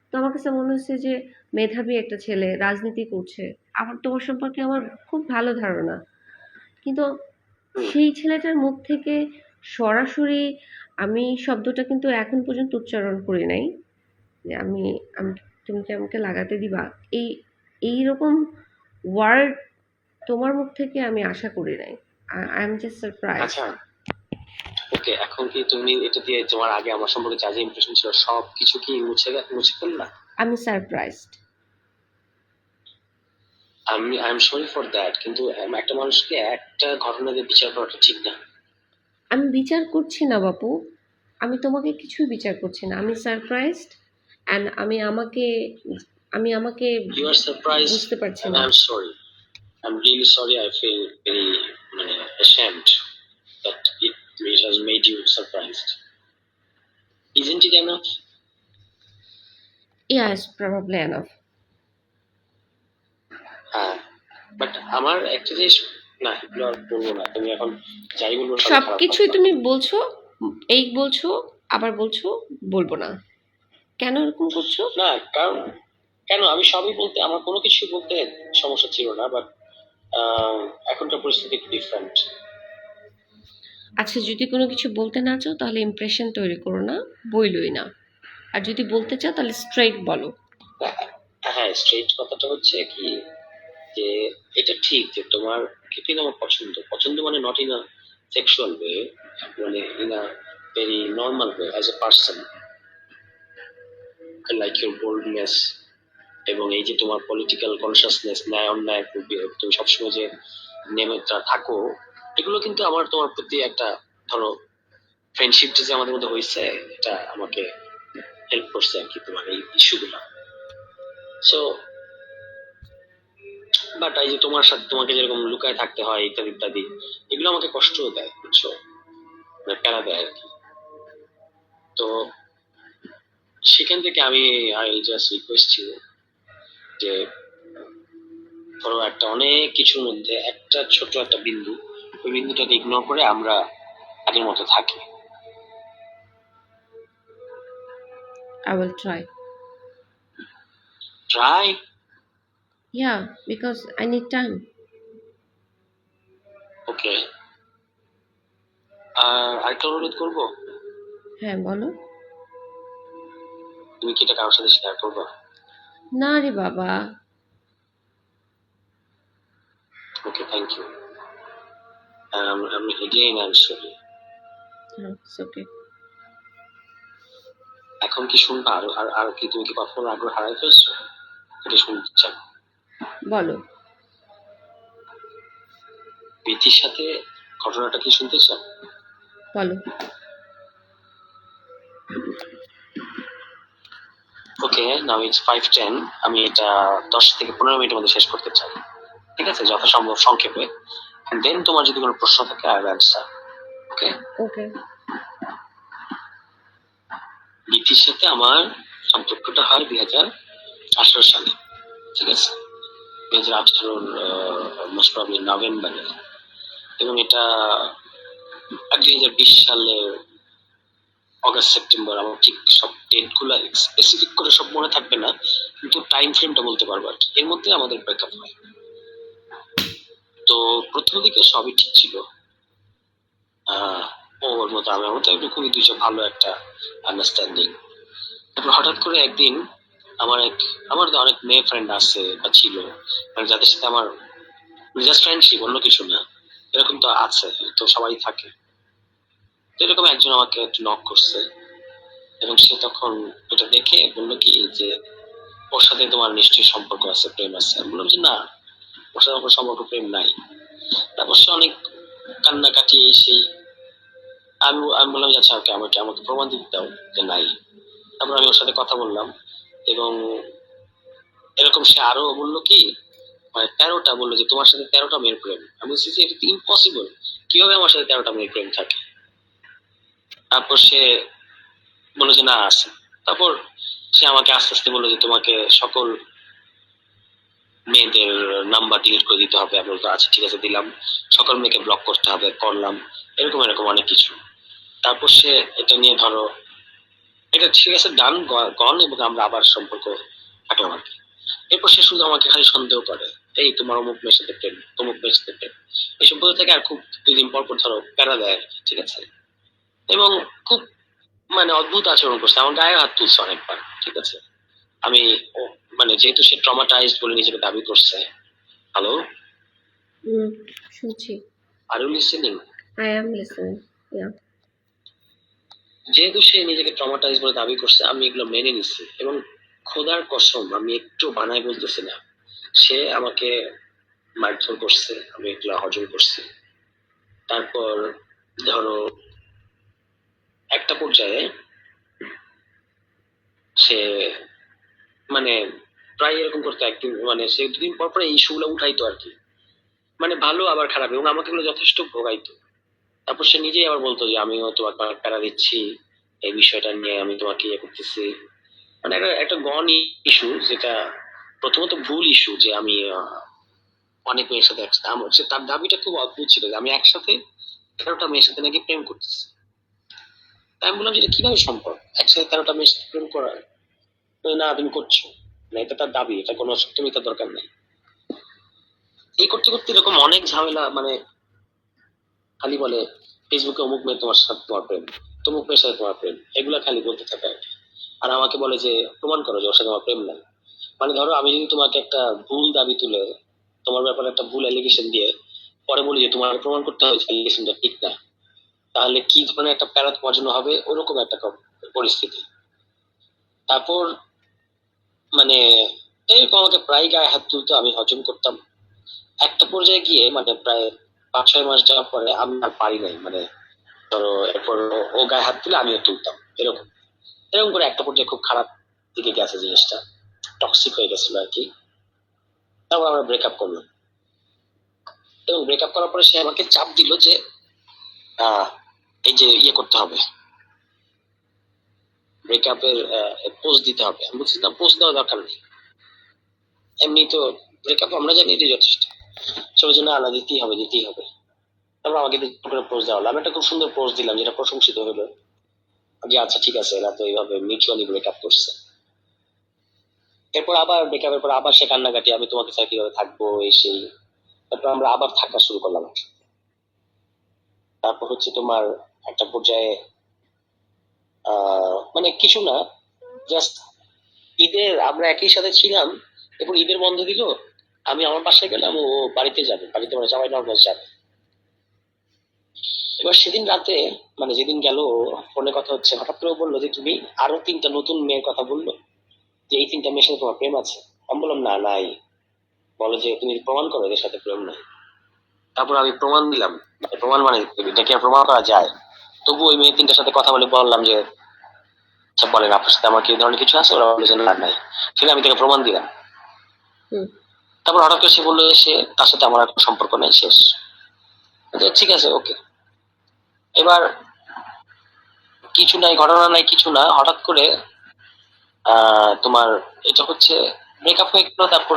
তো আমার কাছে মনে হচ্ছে যে মেধাবী একটা ছেলে, রাজনীতি করছে। আমার তোমার সম্পর্কে আমার খুব ভালো ধারণা। কিন্তু হুম। সেই ছেলেটার মুখ থেকে সরাসরি আমি শব্দটা কিন্তু এখন পর্যন্ত উচ্চারণ করি নাই যে আমি আমি তুমি কি আমাকে লাগাতে দিবা, এই এইরকম ওয়ার্ড তোমার মুখ থেকে আমি আশা করি নাই। I am just surprised. আচ্ছা, ওকে, এখন কি তুমি এটা দিয়ে তোমার আগে আমার সম্পর্কে যা যা ইমপ্রেশন ছিল সব কিছু কি মুছে ফেললা? আমি surprised. I am sorry for that, কিন্তু একটা মানুষকে একটা ঘটনা দিয়ে বিচার করাটা ঠিক না। আমি বিচার করছি না বাপু, আমি তোমাকে কিছুই বিচার করছি না, আমি সারপ্রাইজড। অ্যান্ড আমি আমাকে ইউ আর সারপ্রাইজ, বুঝতে পারছি and না। I'm sorry. I'm really sorry. I feel very ashamed that it has made you surprised. Isn't it enough? Yes, probably enough. হ্যাঁ, বাট আমার একটা জিনিস না এগুলো আর বলবো না, তুমি এখন যাই বলবো সবই খারাপ সবকিছুই কথা। তুমি বলছো, এই বলছো, আবার বলছো বলবো না, কেন এরকম করছো? না কারণ কেন, আমি সবই বলতে, আমার কোনো কিছু বলতে সমস্যা ছিল না, বাট এখনকার পরিস্থিতি একটু ডিফারেন্ট। আচ্ছা, যদি কোনো কিছু বলতে না চাও তাহলে ইমপ্রেশন তৈরি করো না, বইলই না। আর যদি বলতে চাও তাহলে স্ট্রেইট বলো। হ্যাঁ, স্ট্রেট কথাটা হচ্ছে কি, যে এটা ঠিক যে তোমার কৃতিন আমার পছন্দ, পছন্দ মানে not in a sexual way, মানে in a very normal way as a person. I like your boldness, এবং এই যে তোমার পলিটিক্যাল কনসিয়াসনেস, ন্যায় অন্যায় তুমি সবসময় যে নেমে থাকো, এগুলো কিন্তু আমার তোমার প্রতি একটা, ধরো ফ্রেন্ডশিপটা যে আমাদের মধ্যে হয়েছে, এটা আমাকে হেল্প করছে আর কি, তোমার এই ইস্যুগুলো। সো বাট এই যে তোমার সাথে তোমাকে যেরকম লুকায় থাকতে হয় ইত্যাদি ইত্যাদি, এগুলো আমাকে কষ্ট দেয়, বুঝছো, মানে প্যারা দেয় আর কি। তো সেখান থেকে আমি আই জাস্ট রিকোয়েস্ট ছিল যে, ধরো একটা অনেক কিছুর মধ্যে একটা ছোট একটা বিন্দু, ওই বিন্দুটাকে ইগনোর করে আমরা আগের মতো থাকি। I will try. Try. Yeah, because I need time. ওকে, আর আরেকটা অনুরোধ করবো, হ্যাঁ বলো। তুমি কি এটা কারোর সাথে শেয়ার করবে? না রে বাবা। ওকে, থ্যাংক ইউ। আমি again I am sorry. It's okay. এখন কি শুনবা? আর আর আর কি তুমি কি কখনো আগ্রহ হারাই ফেলছো? এটা শুনতে চাও? বলো। প্রীতির সাথে ঘটনাটা কি শুনতে চাও? বলো। ওকে, নাও ইটস 5:10। আমি এটা 10 থেকে 15 মিনিটের মধ্যে শেষ করতে চাই, ঠিক আছে, যথাসম্ভব সংক্ষেপে। দেন তোমার যদি কোনো প্রশ্ন থাকে আই উইল অ্যান্সার। ওকে। ওকে। প্রীতির সাথে আমার সম্পর্কটা হয় 2018 সালে, ঠিক আছে, 2018 মোস্ট প্রবাবলি নভেম্বরে, এবং এটা 2020 সালের অগাস্ট সেপ্টেম্বর। আমার ঠিক সব ডেট গুলা স্পেসিফিক করে সব মনে থাকবে না, কিন্তু টাইম ফ্রেমটা বলতে পারবো আর কি। এর মধ্যে আমাদের ব্রেকআপ হয়। তো প্রথম দিকে সবই ঠিক ছিল, আহ ওর মতো আমার মতো একটু খুবই দুইজন ভালো একটা আন্ডারস্ট্যান্ডিং। তারপর হঠাৎ করে একদিন আমার তো অনেক মেয়ে ফ্রেন্ড আছে বা ছিল, মানে যাদের সাথে আমার জাস্ট ফ্রেন্ডশিপ, অন্য কিছু না, এরকম তো আছে, তো সবাই থাকে। তো এরকম একজন আমাকে একটু নক করছে, এবং সে তখন এটা দেখে বললো কি যে, ওর সাথে তোমার নিশ্চয়ই সম্পর্ক আছে, প্রেম আছে। আমি বললাম যে না, ওর সাথে আমার সম্পর্ক প্রেম নাই। তারপর সে অনেক কান্নাকাটি এই সেই। আমি বললাম যে আচ্ছা, ওকে, আমাকে আমাকে প্রমাণ দিতে দাও যে নাই। তারপর আমি ওর সাথে কথা বললাম, এবং এরকম সে আরো বললো কি, মানে 13টা বললো যে তোমার সাথে 13টা মেয়ের প্রেম। আমি বলছি যে এটা তো ইম্পসিবল, কিভাবে আমার সাথে 13টা মেয়ের প্রেম থাকে? তারপর সে বললো যে না, আছে। তারপর সে আমাকে আস্তে আস্তে বললো যে তোমাকে সকল মেয়েদের নাম্বার ডিলিট করে দিতে হবে। আমি বলতো আচ্ছা ঠিক আছে, দিলাম। সকল মেয়েকে ব্লক করতে হবে, করলাম। এরকম এরকম অনেক কিছু। তারপর সে এটা নিয়ে, ধরো এটা ঠিক আছে, ডান, গন, এবং আমরা আবার সম্পর্ক থাকলাম আর কি। এরপর সে শুধু আমাকে খালি সন্দেহ করে, এই তোমার অমুক মেয়ের সাথে প্রেম, তমুক মেয়ের সাথে প্রেম, এসব বলতে থাকে। আর খুব 2 দিন পর পর ধরো প্যারা দেয় আর কি, ঠিক আছে। এবং খুব মানে অদ্ভুত আচরণ করছে, আমার গায়ে হাত তুলছে অনেকবার, ঠিক আছে। আমি মানে যেহেতু সে ট্রমাটাইজড বলে নিজেকে দাবি করছে। হ্যালো, শুনছি। Are you listening? I am listening. Yeah. যেহেতু সে নিজেকে ট্রমাটাইজ বলে দাবি করছে, আমি এগুলো মেনে নিছি, এবং খোদার কসম আমি একটু বানায় বলতেছি না, সে আমাকে মারধর করছে, আমি এগুলা হজম করছি। তারপর ধরো একটা পর্যায়ে সে মানে প্রায় এরকম করতো, একদিন মানে সে 2 দিন পর পর এই ইস্যুগুলো উঠাইতো আর কি, মানে ভালো আবার খারাপ, এবং আমাকে এগুলো যথেষ্ট ভোগাইতো। তারপর সে নিজেই আবার বলতো যে আমিও তোমাকে অনেক প্যারা দিচ্ছি, এই বিষয়টা নিয়ে আমি তোমাকে ইয়ে করতেছি। মানে একটা একটা গণ ইস্যু, যেটা প্রথমত ভুল ইস্যু যে আমি অনেক মেয়ের সাথে একসাথে। আমার সে তার দাবিটা খুব অদ্ভুত ছিল যে আমি একসাথে 13টা মেয়ের সাথে নাকি প্রেম করতেছি। তাই আমি বললাম যে এটা কিভাবে সম্ভব, একসাথে 13টা মেয়ের সাথে প্রেম করা? বলে, না তুমি করছো না, এটা তার দাবি, এটা কোনো সত্যমিতার দরকার নেই। এই করতে করতে এরকম অনেক ঝামেলা, মানে খালি বলে ফেসবুকে অমুক মেয়ে তোমার সাথে তোমার প্রেম, তমুক মেয়ের সাথে তোমার প্রেম, এগুলা খালি বলতে থাকে আর কি। আর আমাকে বলে যে প্রমাণ করো যে ওর সাথে আমার প্রেম নাই। মানে ধরো আমি যদি তোমাকে একটা ভুল দাবি তুলে, তোমার ব্যাপারে একটা ভুল অ্যালিগেশন দিয়ে পরে বলি যে তোমার প্রমাণ করতে হয়েছে অ্যালিগেশনটা ঠিক না, তাহলে কি ধরনের একটা প্যারা তোমার জন্য হবে, ওরকম একটা পরিস্থিতি। তারপর মানে এরকম আমাকে প্রায় গায়ে হাত তুলতো, আমি হজম করতাম। একটা পর্যায়ে গিয়ে মানে প্রায় 5-6 মাস যাওয়ার পরে আমি আর পারি নাই, মানে ধরো এরপর ও গায়ে হাত তুলে আমিও তুলতাম, এরকম এরকম করে একটা পর্যায়ে খুব খারাপ দিকে গেছে জিনিসটা, টক্সিক হয়ে গেছিল আর কি। তারপর আমরা ব্রেকআপ করলাম, এবং ব্রেকআপ করার পরে সে আমাকে চাপ দিল যে আহ, এই যে ইয়ে করতে হবে, ব্রেকআপের পোস্ট দিতে হবে। আমি বলছি না, পোস্ট দেওয়ার দরকার নেই, এমনি তো ব্রেকআপ আমরা জানি যে যথেষ্ট, সেটার জন্য আলাদা দিতেই হবে, দিতেই হবে। তারপর আমাকে করে পোস্ট দেওয়া হলো, আমি একটা খুব সুন্দর পোস্ট দিলাম যেটা প্রশংসিত হলো, যে আচ্ছা ঠিক আছে, এরা তো এইভাবে মিউচুয়ালি ব্রেকআপ করছে। এরপর আবার ব্রেকআপের পর আবার সে কান্নাকাটি, আমি তোমাকে ছাড়া কিভাবে থাকবো, এই সেই। তারপর আমরা আবার থাকা শুরু করলাম। তারপর হচ্ছে তোমার একটা পর্যায়ে মানে কিছু না, জাস্ট ঈদের আমরা একই সাথে ছিলাম, এরপর ঈদের বন্ধ দিল, আমি আমার বাসায় গেলাম, ও বাড়িতে যাবে, বাড়িতে মানে জামাই নর্মাল যাবে। এবার সেদিন রাতে, মানে যেদিন গেল ফোনে কথা হচ্ছে, হঠাৎ করে ও বললো যে তুমি আরো 3টা নতুন মেয়ের কথা বললো, যে এই 3টা মেয়ের সাথে তোমার প্রেম আছে। আমি বললাম না, নাই। বলো যে তুমি প্রমাণ করো এদের সাথে প্রেম নাই। তারপর আমি প্রমাণ দিলাম, মানে প্রমাণ মানে এটা কি আর প্রমাণ করা যায়? তবু ওই মেয়ে 3টার সাথে কথা বলে বললাম যে আচ্ছা বলেন আপনার সাথে আমার কি এই ধরনের কিছু আছে, ওরা বলে যে না নাই। সেটা আমি তাকে প্রমাণ দিলাম। হুম। তারপর হঠাৎ করে সে বললো যে সে তার সাথে আমার আর কোনো সম্পর্ক নেই, শেষ। তো ঠিক আছে, ওকে। এবার কিছু নাই, ঘটনা নাই, কিছু না, হঠাৎ করে তোমার এটা হচ্ছে ব্রেকআপ হয়ে গেল। তারপর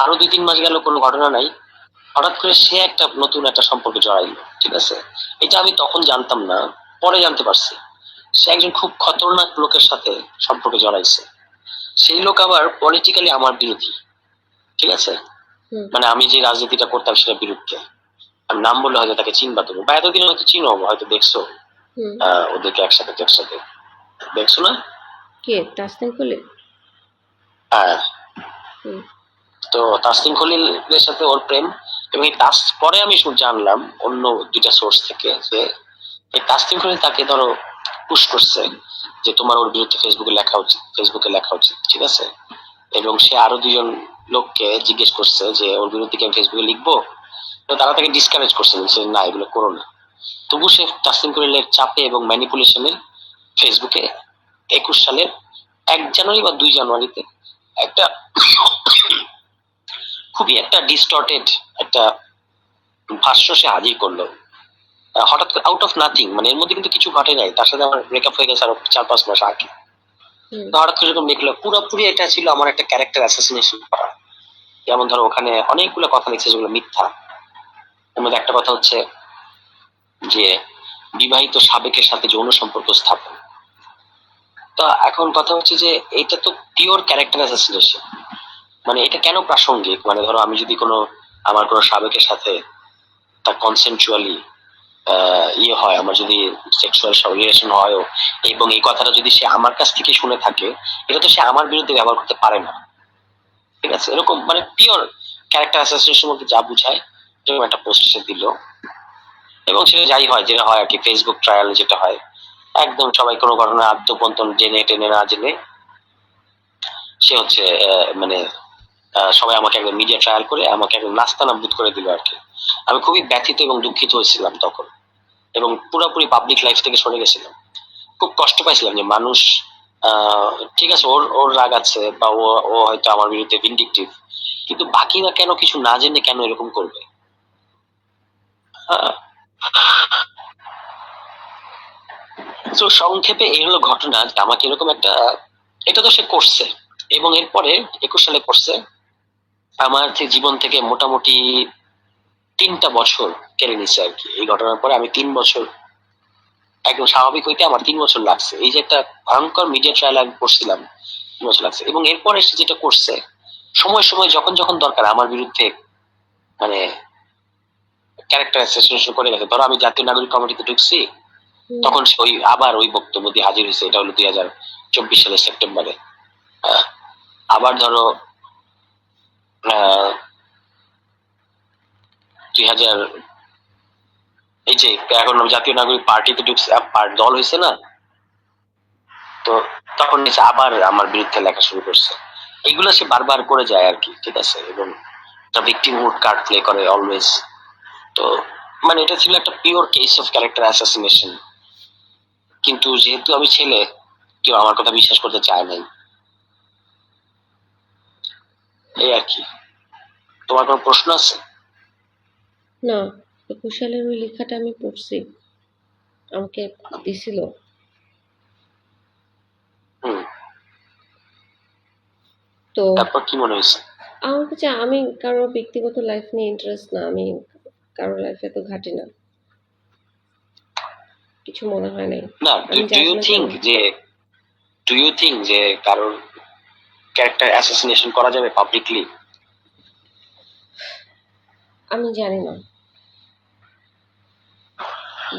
আরো 2-3 মাস গেল, কোনো ঘটনা নাই। হঠাৎ করে সে একটা নতুন একটা সম্পর্কে জড়াইলো, ঠিক আছে। এটা আমি তখন জানতাম না, পরে জানতে পারছি। সে একজন খুব খতরনাক লোকের সাথে সম্পর্কে জড়াইছে। সেই লোক আবার পলিটিক্যালি আমার বিরোধী, ঠিক আছে। হুম। মানে আমি যে রাজনীতিটা করতাম সেটা বিরুদ্ধে। আমি নাম বললে হয়তো তাকে চিনবা তুমি, বা এতদিন হয়তো চিনো, হয়তো দেখছো হুম। ওদেরকে একসাথে একসাথে দেখছো না? কে? তাসনিম খলিল? হ্যাঁ। হুম। তো তাসনিম খলিলের সাথে ওর প্রেম। এবং এই পরে আমি জানলাম অন্য 2টা সোর্স থেকে যে এই তাসনিম খলিল তাকে ধরো পুশ করছে যে তোমার ওর বিরুদ্ধে ফেসবুকে লেখা উচিত, ঠিক আছে। এবং সে আরো 2জন লোককে জিজ্ঞেস করছে যে ওর বিরুদ্ধে কি আমি ফেসবুকে লিখবো, তো তারা তাকে ডিসকারেজ করছে, বলছে না এগুলো করো না। তবু সে তাসনিম খলিলের চাপে এবং ম্যানিপুলেশনে ফেসবুকে 21 সালের 1 জানুয়ারি বা 2 জানুয়ারিতে একটা খুবই একটা ডিস্টর্টেড একটা ভাষ্য সে হাজির করলো। হঠাৎ করে আউট অফ নাথিং, মানে এর মধ্যে কিন্তু কিছু ঘটে নাই, তার সাথে আমার ব্রেকআপ হয়ে গেছে আরো 4-5 মাস আগে। হুম। তো হঠাৎ করে এরকম লিখলো, পুরোপুরি এটা ছিল আমার একটা ক্যারেক্টার অ্যাসাসিনেশন করা। যেমন ধরো ওখানে অনেকগুলো কথা লিখছে যেগুলো মিথ্যা। এর মধ্যে একটা কথা হচ্ছে যে বিবাহিত সাবেকের সাথে যৌন সম্পর্ক স্থাপন। তো এখন কথা হচ্ছে যে এটা তো পিওর ক্যারেক্টার অ্যাসাসিনেশন। মানে এটা কেন প্রাসঙ্গিক, মানে ধরো আমি যদি আমার কোনো সাবেকের সাথে তার কনসেনচুয়ালি ইয়ে হয়, আমার যদি সেক্সুয়াল রিলেশন হয়, এবং এই কথাটা যদি সে আমার কাছ থেকে শুনে থাকে, এটা তো সে আমার বিরুদ্ধে ব্যবহার করতে পারে না, ঠিক আছে। এরকম মানে পিওর ক্যারেক্টার অ্যাসাসিনেশন মধ্যে যা বুঝায় এরকম একটা পোস্ট সে দিল। এবং সেটা যাই হয়, যেটা হয় আর কি, ফেসবুক ট্রায়াল যেটা হয়, একদম সবাই কোনো ঘটনা আদ্যপন্তন জেনে টেনে না জেনে সে হচ্ছে মানে সবাই আমাকে একদম মিডিয়া ট্রায়াল করে আমাকে একদম নাস্তানাবুদ করে দিল আর কি। আমি খুবই ব্যথিত এবং দুঃখিত হয়েছিলাম তখন, এবং পুরোপুরি পাবলিক লাইফ থেকে সরে গেছিলাম। খুব কষ্ট পাইছিলাম যে মানুষ ঠিক আছে, ওর ওর রাগ আছে, বা ও ও হয়তো আমার বিরুদ্ধে ভিন্ডিকটিভ, কিন্তু বাকিরা কেন কিছু না জেনে কেন এরকম করবে? তো সংক্ষেপে এই হলো ঘটনা, যে আমাকে এরকম একটা, এটা তো সে করছে, এবং এরপরে 21 সালে করছে। আমার জীবন থেকে মোটামুটি 3টা বছর কেড়ে নিচ্ছে আর কি। এই ঘটনার পরে আমি 3 বছর একদম স্বাভাবিক হইতে আমার 3 বছর লাগছে। এই যে একটা ভয়ঙ্কর মিডিয়া ট্রায়াল আমি করছিলাম, 3 বছর লাগছে। এবং এরপরে সে যেটা করছে, সময় সময় যখন যখন দরকার আমার বিরুদ্ধে মানে ক্যারেক্টার অ্যাসোসিয়েশন করে গেছে। ধরো আমি জাতীয় নাগরিক কমিটিতে ঢুকছি, হুম, তখন সে ওই আবার ওই বক্তব্য দিয়ে হাজির হয়েছে। এটা হলো 2024 সালের সেপ্টেম্বরে। আহ, আবার ধরো 2000 এই যে এখন জাতীয় নাগরিক পার্টিতে ঢুকছে, দল হয়েছে না, তো তখন এসে আবার আমার বিরুদ্ধে লেখা শুরু করছে। এগুলো সে বারবার করে যায় আর কি, ঠিক আছে। এবং একটা ভিক্টিমহুড কার্ড প্লে করে অলওয়েজ। তো মানে এটা ছিল একটা pure case of character assassination. কিন্তু যেহেতু আমি ছেলে, কেউ আমার কথা বিশ্বাস করতে চায় নাই, এই আর কি। তোমার কোনো প্রশ্ন আছে? না, 21 সালের ওই লেখাটা আমি পড়ছি, আমাকে দিছিল। হুম। তো তারপর কি মনে হয়েছে? আমার কাছে, আমি কারো ব্যক্তিগত লাইফ নিয়ে ইন্টারেস্ট না, আমি কারো লাইফে তো ঘাটি না, কিছু মনে হয় নাই, না, আমি ডু ইউ জাজমেন্টাল থিঙ্ক না। যে কারোর ক্যারেক্টার অ্যাসাসিনেশন করা যাবে পাবলিকলি? আমি জানি না,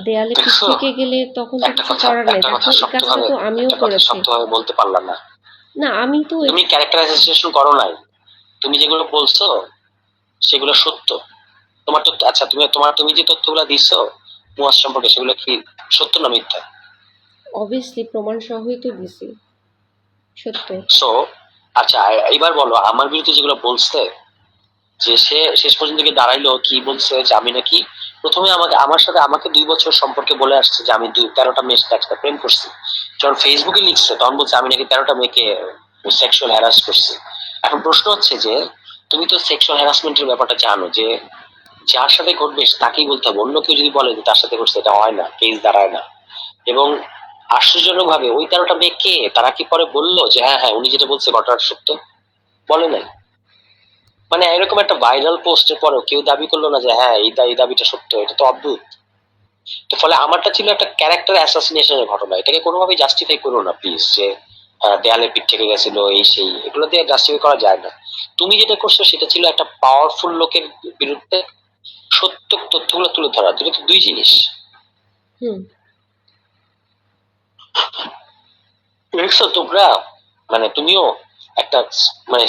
দেয়ালে পিঠ দেখছো, থেকে গেলে তখন তো কিছু করার নেই, তখন এই কাজটা তো আমিও একটা কথা করেছি। শক্তভাবে বলতে পারলা না। না, আমি তো তুমি ক্যারেক্টার অ্যাসাসিনেশন করো নাই। তুমি যেগুলো বলছো সেগুলো সত্য। তোমার তো আচ্ছা, তুমি যে তথ্যগুলো দিছো মুয়াজ সম্পর্কে, সেগুলো কি সত্য না মিথ্যা? অবভিয়াসলি প্রমাণ সহই তো দিছি, সত্য। সো আচ্ছা, এবার বলো আমার বিরুদ্ধে যেগুলো বলছে, যে সে শেষ পর্যন্ত গিয়ে দাঁড়াইলো কি বলছে, যে আমি নাকি প্রথমে আমাকে 2 বছর সম্পর্কে বলে আসছে যে আমি 13টা মেয়ের সাথে একসাথে প্রেম করছি। যখন ফেসবুকে লিখছে তখন বলছে আমি নাকি 13টা মেয়েকে সেক্সুয়াল হ্যারাস করছি। এখন প্রশ্ন হচ্ছে যে তুমি তো সেক্সুয়াল হ্যারাসমেন্টের ব্যাপারটা জানো, যে যার সাথে ঘটবে তাকেই বলতে হবে। অন্য কেউ যদি বলে যে তার সাথে ঘটছে, এটা হয় না, কেস দাঁড়ায় না। এবং আশ্চর্যজনক ভাবে ওই 13টা মেয়ে কে, তারা কি পরে বললো যে হ্যাঁ হ্যাঁ উনি যেটা বলছে ঘটনাটা সত্য? বলে নাই। মানে এরকম একটা ভাইরাল পোস্টের পরেও কেউ দাবি করলো না যে হ্যাঁ এই দাবিটা সত্য। এটা তো অদ্ভুত। তো ফলে আমারটা ছিল একটা ক্যারেক্টার অ্যাসাসিনেশনের ঘটনা। এটাকে কোনোভাবেই জাস্টিফাই করো না প্লিজ, যে দেয়ালে পিঠ থেকে গেছিল এই সেই, এগুলো দিয়ে জাস্টিফাই করা যায় না। তুমি যেটা করছো সেটা ছিল একটা পাওয়ারফুল লোকের বিরুদ্ধে সত্য তথ্যগুলো তুলে ধরা, দুটো তো দুই জিনিস। হুম। দেখছো তোমরা, মানে তুমিও একটা মানে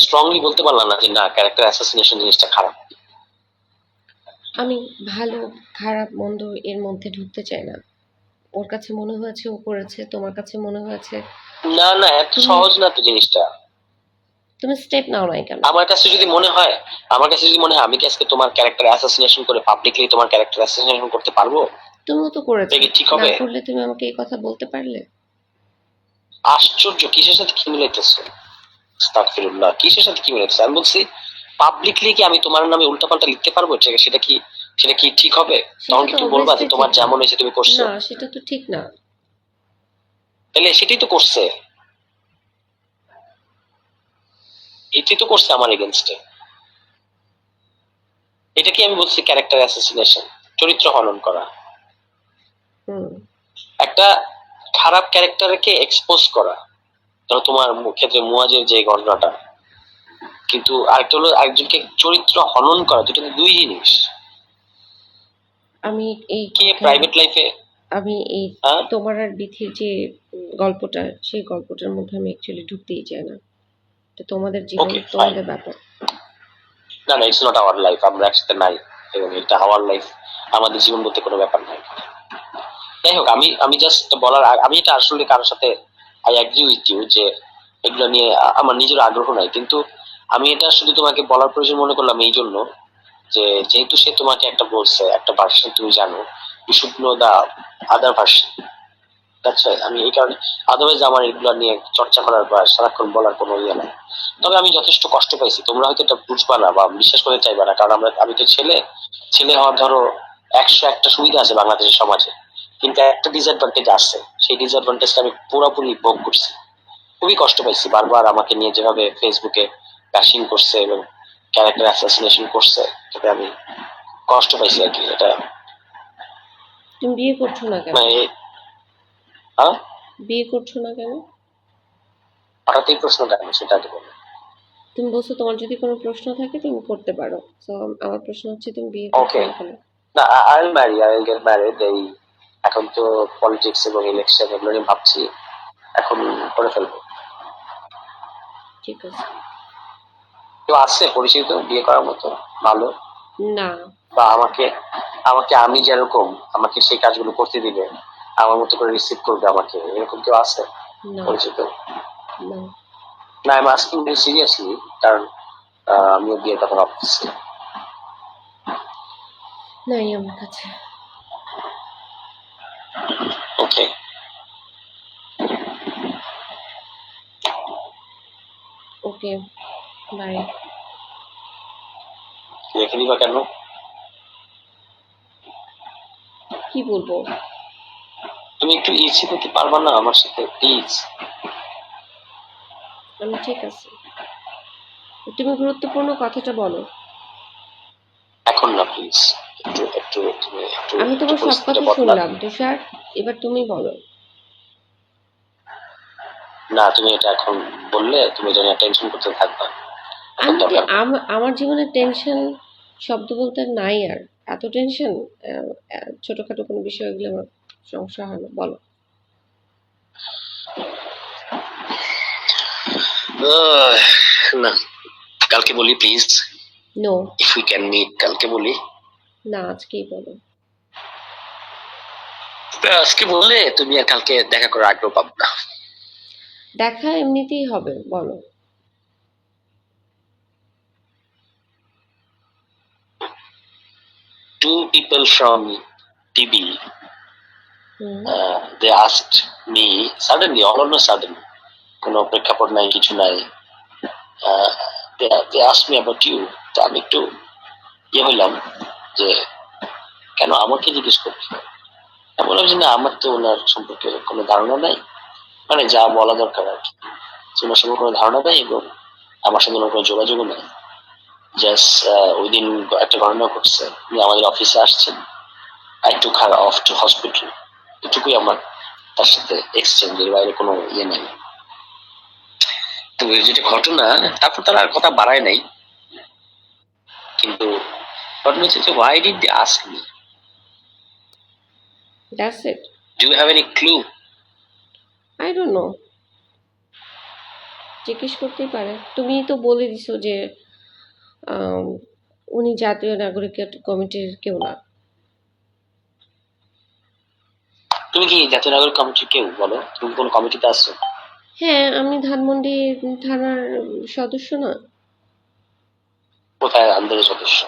স্ট্রংলি বলতে পারলা না যে না ক্যারেক্টার অ্যাসাসিনেশন জিনিসটা খারাপ। আমি ভালো খারাপ মন্দ এর মধ্যে ঢুকতে চাই না। ওর কাছে মনে হয়েছে ও করেছে, তোমার কাছে মনে হয়েছে। না না, এত তুমি সহজ না তো জিনিসটা। তুমি স্টেপ নাও নাই কেন? আমার কাছে যদি মনে হয় আমার কাছে যদি মনে হয় আমি কি আজকে তোমার ক্যারেক্টার অ্যাসাসিনেশন করে পাবলিকলি তোমার ক্যারেক্টার অ্যাসাসিনেশন করতে পারবো? তুমিও তো করেছো, এটা কি ঠিক না হবে? করলে তুমি আমাকে এই কথা বলতে পারলে? আশ্চর্য, কিসের সাথে কি মিলাইতেছো? আস্তাগফিরুল্লাহ, কিসের সাথে কি মিলাইতেছো? আমি বলছি পাবলিকলি কি আমি তোমার নামে উল্টাপাল্টা লিখতে পারবো? সেটা কি ঠিক হবে? সেটা তখন কি তো তুমি বলবা যে অবভিয়াসলি তোমার ঠিক না। যেমন হয়েছে তুমি করছো? না, সেটা তো ঠিক না। তাহলে সেটাই তো করছে, এটাই তো করছে আমার এগেনস্টে। এটা কি আমি বলছি ক্যারেক্টার অ্যাসাসিনেশন? চরিত্র হনন করা, হুম। একটা খারাপ ক্যারেক্টারকে এক্সপোজ করা। ধরো তোমার ক্ষেত্রে মুয়াজের যে ঘটনাটা, কিন্তু আরেকটা হলো একজনকে চরিত্র হনন করা, দুটো তো দুই জিনিস। আমি এই কে কথার প্রাইভেট লাইফে আমি এই হ্যাঁ তোমার আর বিথির যে গল্পটা, সেই গল্পটার মধ্যে আমি অ্যাকচুয়ালি ঢুকতেই চাই না। এটা তোমাদের জীবন, ওকে ফাইন। তোমাদের ব্যাপার। না না, ইটস নট আওয়ার লাইফ, আমরা একসাথে নাই। এবং এটা আওয়ার লাইফ, আমাদের জীবন বলতে কোনো ব্যাপার নাই। যাই হোক, আমি আমি জাস্ট আমি এটা আসলে কারোর সাথে আই অ্যাগ্রি উইথ ইউ যে এগুলো নিয়ে আমার নিজের আগ্রহ নাই। কিন্তু আমি এটা শুধু তোমাকে বলার প্রয়োজন মনে করলাম এই জন্য যে যেহেতু সে তোমাকে একটা বলছে, একটা ভার্সন তুমি জানো, you should know the other version. আচ্ছা, আমি এই কারণে আদারওয়াইজ আমার এগুলো নিয়ে চর্চা করার বা সারাক্ষণ বলার কোনো ইয়ে নাই। তবে আমি যথেষ্ট কষ্ট পাইছি, তোমরা হয়তো এটা বুঝবা না বা বিশ্বাস করতে চাইবা না, কারণ আমি তো ছেলে। ছেলে হওয়ার ধরো 101টা সুবিধা আছে বাংলাদেশের সমাজে, কিন্তু একটা ডিসঅ্যাডভান্টেজ আছে। সেই ডিসঅ্যাডভান্টেজটা আমি পুরোপুরি ভোগ করছি। খুবই কষ্ট পাইছি, বারবার আমাকে নিয়ে যেভাবে ফেসবুকে ব্যাশিং করছে এবং ক্যারেক্টার অ্যাসাসিনেশন করছে, তাতে আমি কষ্ট পাইছি আর কি। এটা তুমি বিয়ে করছো না কেন? মানে হ্যাঁ, বিয়ে করছো না কেন? হঠাৎ এই প্রশ্নটা আমি সেটা আগে বলি। তুমি বলছো তোমার যদি কোনো প্রশ্ন থাকে তুমি করতে পারো, তো আমার প্রশ্ন হচ্ছে তুমি বিয়ে করছো ওকে, না কেন? না I marry, I get married. এই এখন তো পলিটিক্স এবং ইলেকশন এগুলো নিয়ে ভাবছি, এখন করে ফেলবো। ঠিক আছে। কেউ আছে পরিচিত বিয়ে করার মতো ভালো, না। বা আমাকে আমাকে আমি যেরকম আমাকে সেই কাজগুলো করতে দিবে, আমার মতো করে রিসিভ করবে আমাকে, এরকম কেউ আছে না। পরিচিত? না। না, আমি আস্কিং ভেরি সিরিয়াসলি, কারণ আমিও বিয়ের কথা ভাবতেছি। নাই আমার কাছে। ওকে, ওকে, বাই। রেখে দিবা কেন? কি বলবো? তুমি একটু ইচ্ছে করতে পারবা না আমার সাথে প্লিজ? আমি ঠিক আছে, তুমি গুরুত্বপূর্ণ কথাটা বলো। এখন না প্লিজ, একটু একটু তুমি একটু আমি একটু তোমার সব পরিস্থিতিটা কথা বদলা। শুনলাম তুষার, এবার তুমি বলো। না, তুমি এটা এখন বললে তুমি জানি টেনশন করতে থাকবা, এখন আমি দরকার নেই। আমার জীবনে টেনশন শব্দ বলতে নাই আর। এত টেনশন ছোটখাটো কোনো বিষয় এগুলো আমার সমস্যা হয় না, বলো। আহ, না, কালকে বলি please, no. If we can meet কালকে বলি। না, আজকেই বলো। আজকে বললে তুমি আর কালকে দেখা করার আগ্রহ পাবো না। দেখা এমনিতেই হবে, বলো। Two people from TB, hmm. they asked me suddenly, all on a sudden, কোনো প্রেক্ষাপট নাই, কিছু নাই, আহ, they asked me about you. তো আমি একটু ইয়ে হইলাম যে কেন আমাকে জিজ্ঞেস করছো। আমি বললাম যে না, আমার তো ওনার সম্পর্কে কোনো ধারণা নাই, মানে যা বলা দরকার আর কি, যে ওনার সম্পর্কে কোনো ধারণা নাই এবং আমার সঙ্গে ওনার কোনো যোগাযোগও নাই। জাস্ট ওই দিন একটা ঘটনা ঘটছে, উনি আমাদের অফিসে আসছেন, I took her of two hospital, এটুকুই আমার তার সাথে এক্সচেঞ্জ, এর বাইরে কোনো ইয়ে নাই। তো এই যেটা ঘটনা, তারপর তারা আর কথা বাড়ায় নাই, কিন্তু ঘটনা হচ্ছে যে why did they ask me? That's it. Do you have any clue? I don't know. জিজ্ঞেস করতেই পারে, তুমি তো বলে দিছো যে আম, উনি জাতীয় নাগরিক কমিটির কেউ না। তুমি কি জাতীয় নাগরিক কমিটির কেউ? বলো, তুমি কোন কমিটিতে আছো? হ্যাঁ, আমি ধানমন্ডি থানার সদস্য না। কোথায় আন্দোলনের সদস্য?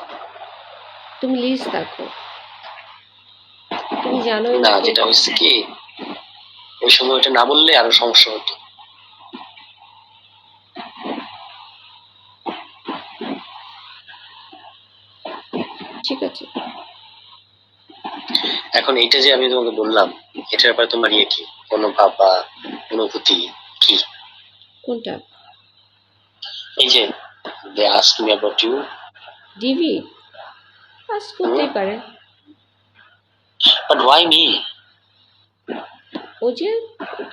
তুমি লিস্ট দেখো, তুমি জানোই না, না কে যেটা কে। হচ্ছে কি, ওই সময় এটা না বললে আরো সমস্যা হতো। ঠিক আছে। এখন এইটা যে আমি তোমাকে বললাম, এটার ব্যাপারে তোমার ইয়ে কি, মনোভাব বা অনুভূতি কি? কোনটা? এই যে they asked me about you. ডিভি পাস করতেই পারে। But why me? ও যে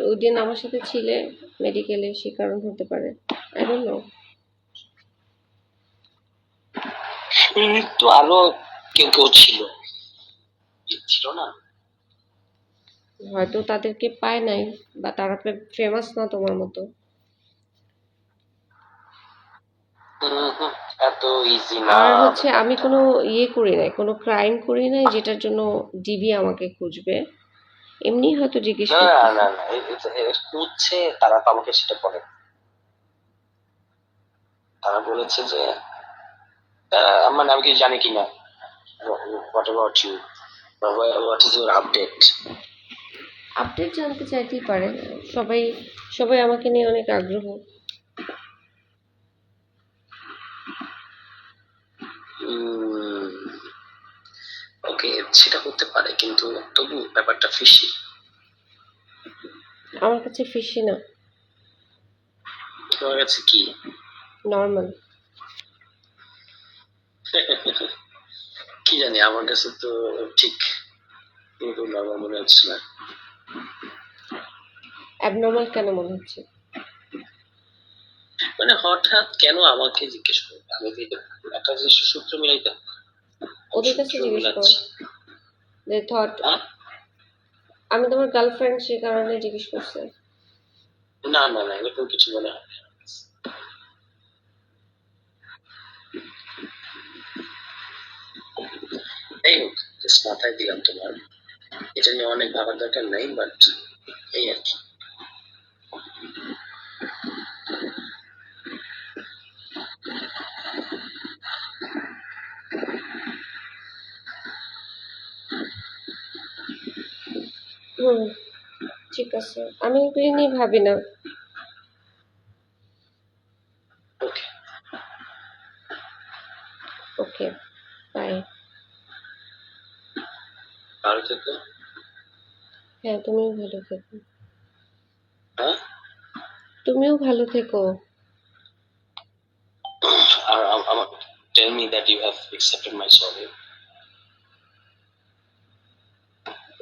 ওই দিন আমার সাথে ছিলে মেডিকেলে, সে কারণ হতে পারে। I don't know. তো আরো কেউ কেউ ছিল, ছিল না? হয়তো তাদেরকে পায় নাই, বা তারা ফেমাস না তোমার মতো। হুম, এত ইজি না আর হচ্ছে আমি ব্যাপারটা। কোনো ইয়ে করি নাই, কোনো ক্রাইম করি নাই যেটার জন্য ডিবি আমাকে খুঁজবে। এমনি হয়তো জিজ্ঞেস না করতেছে। না না, খুঁজছে তারা তো আমাকে সেটা বলে। তারা বলেছে যে মানে আমি কিছু জানি কিনা, what about you, what is your update. Update জানতে চাইতেই পারে। সবাই সবাই আমাকে নিয়ে অনেক আগ্রহ। ওকে, সেটা হতে পারে, কিন্তু তবু ব্যাপারটা ফিশি। আমার কাছে ফিশি না, তোমার কাছে কি? নর্মাল। কি জানি, আমার কাছে তো ঠিক এরকম নর্মাল মনে হচ্ছে না। অ্যাবনর্মাল কেন মনে হচ্ছে? মানে হঠাৎ কেন আমাকে জিজ্ঞেস করবে? আমি তো এটা একটা জিনিস সূত্র মিলাইতে হবে। ওদের কাছে সূত্র জিজ্ঞেস করো মিলাচ্ছি। যে থট হ্যাঁ? আমি তোমার গার্লফ্রেন্ড সে কারণে জিজ্ঞেস করছে। না না না, এরকম কিছু মনে হয় না। এই হোক, জাস্ট মাথায় দিলাম তোমার। এটা নিয়ে অনেক ভাবার দরকার নাই, বাট এই আর কি। হুম, ঠিক আছে, আমি এগুলি নিয়ে ভাবি না। ওকে। ওকে, বাই। ভালো থেকো। হ্যাঁ, তুমিও ভালো থেকো। হ্যাঁ, তুমিও ভালো থেকো। আর আমার tell me that you have accepted my sorry.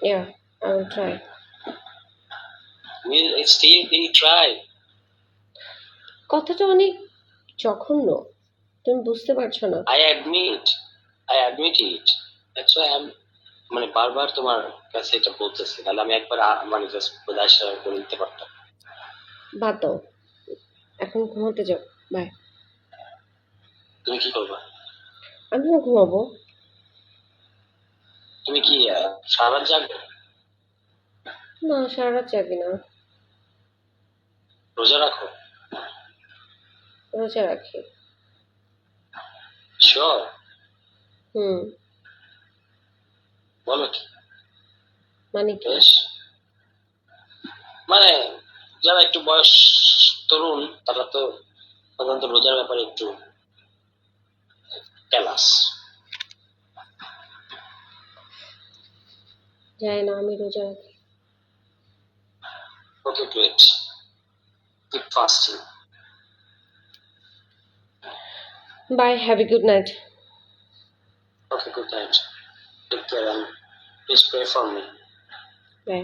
Yeah, I will try. Will it still be try? কথাটা অনেক জঘন্য, তুমি বুঝতে পারছো না। I admit it. That's why I'm মানে বারবার তোমার কাছে এটা বলতেছি, তাহলে আমি একবার মানে জাস্ট বোঝার করে দিতে পারতাম। বাদ দাও, এখন ঘুমোতে যাও। বাই। তুমি কি করবা? আমিও ঘুমাবো। তুমি কি সারা রাত জাগবে? না, সারা রাত জাগি না, রোজা রাখো? রোজা রাখি। শিওর? হুম। বলো কি? মানে কি? বেশ, মানে যারা একটু বয়স তরুণ তারা তো সাধারণত রোজার ব্যাপারে একটু ক্যালাস। জানি না, আমি রোজা রাখি। Okay, great. Keep fasting. Bye, have a good night. Okay, good night. Take care and please pray for me. By.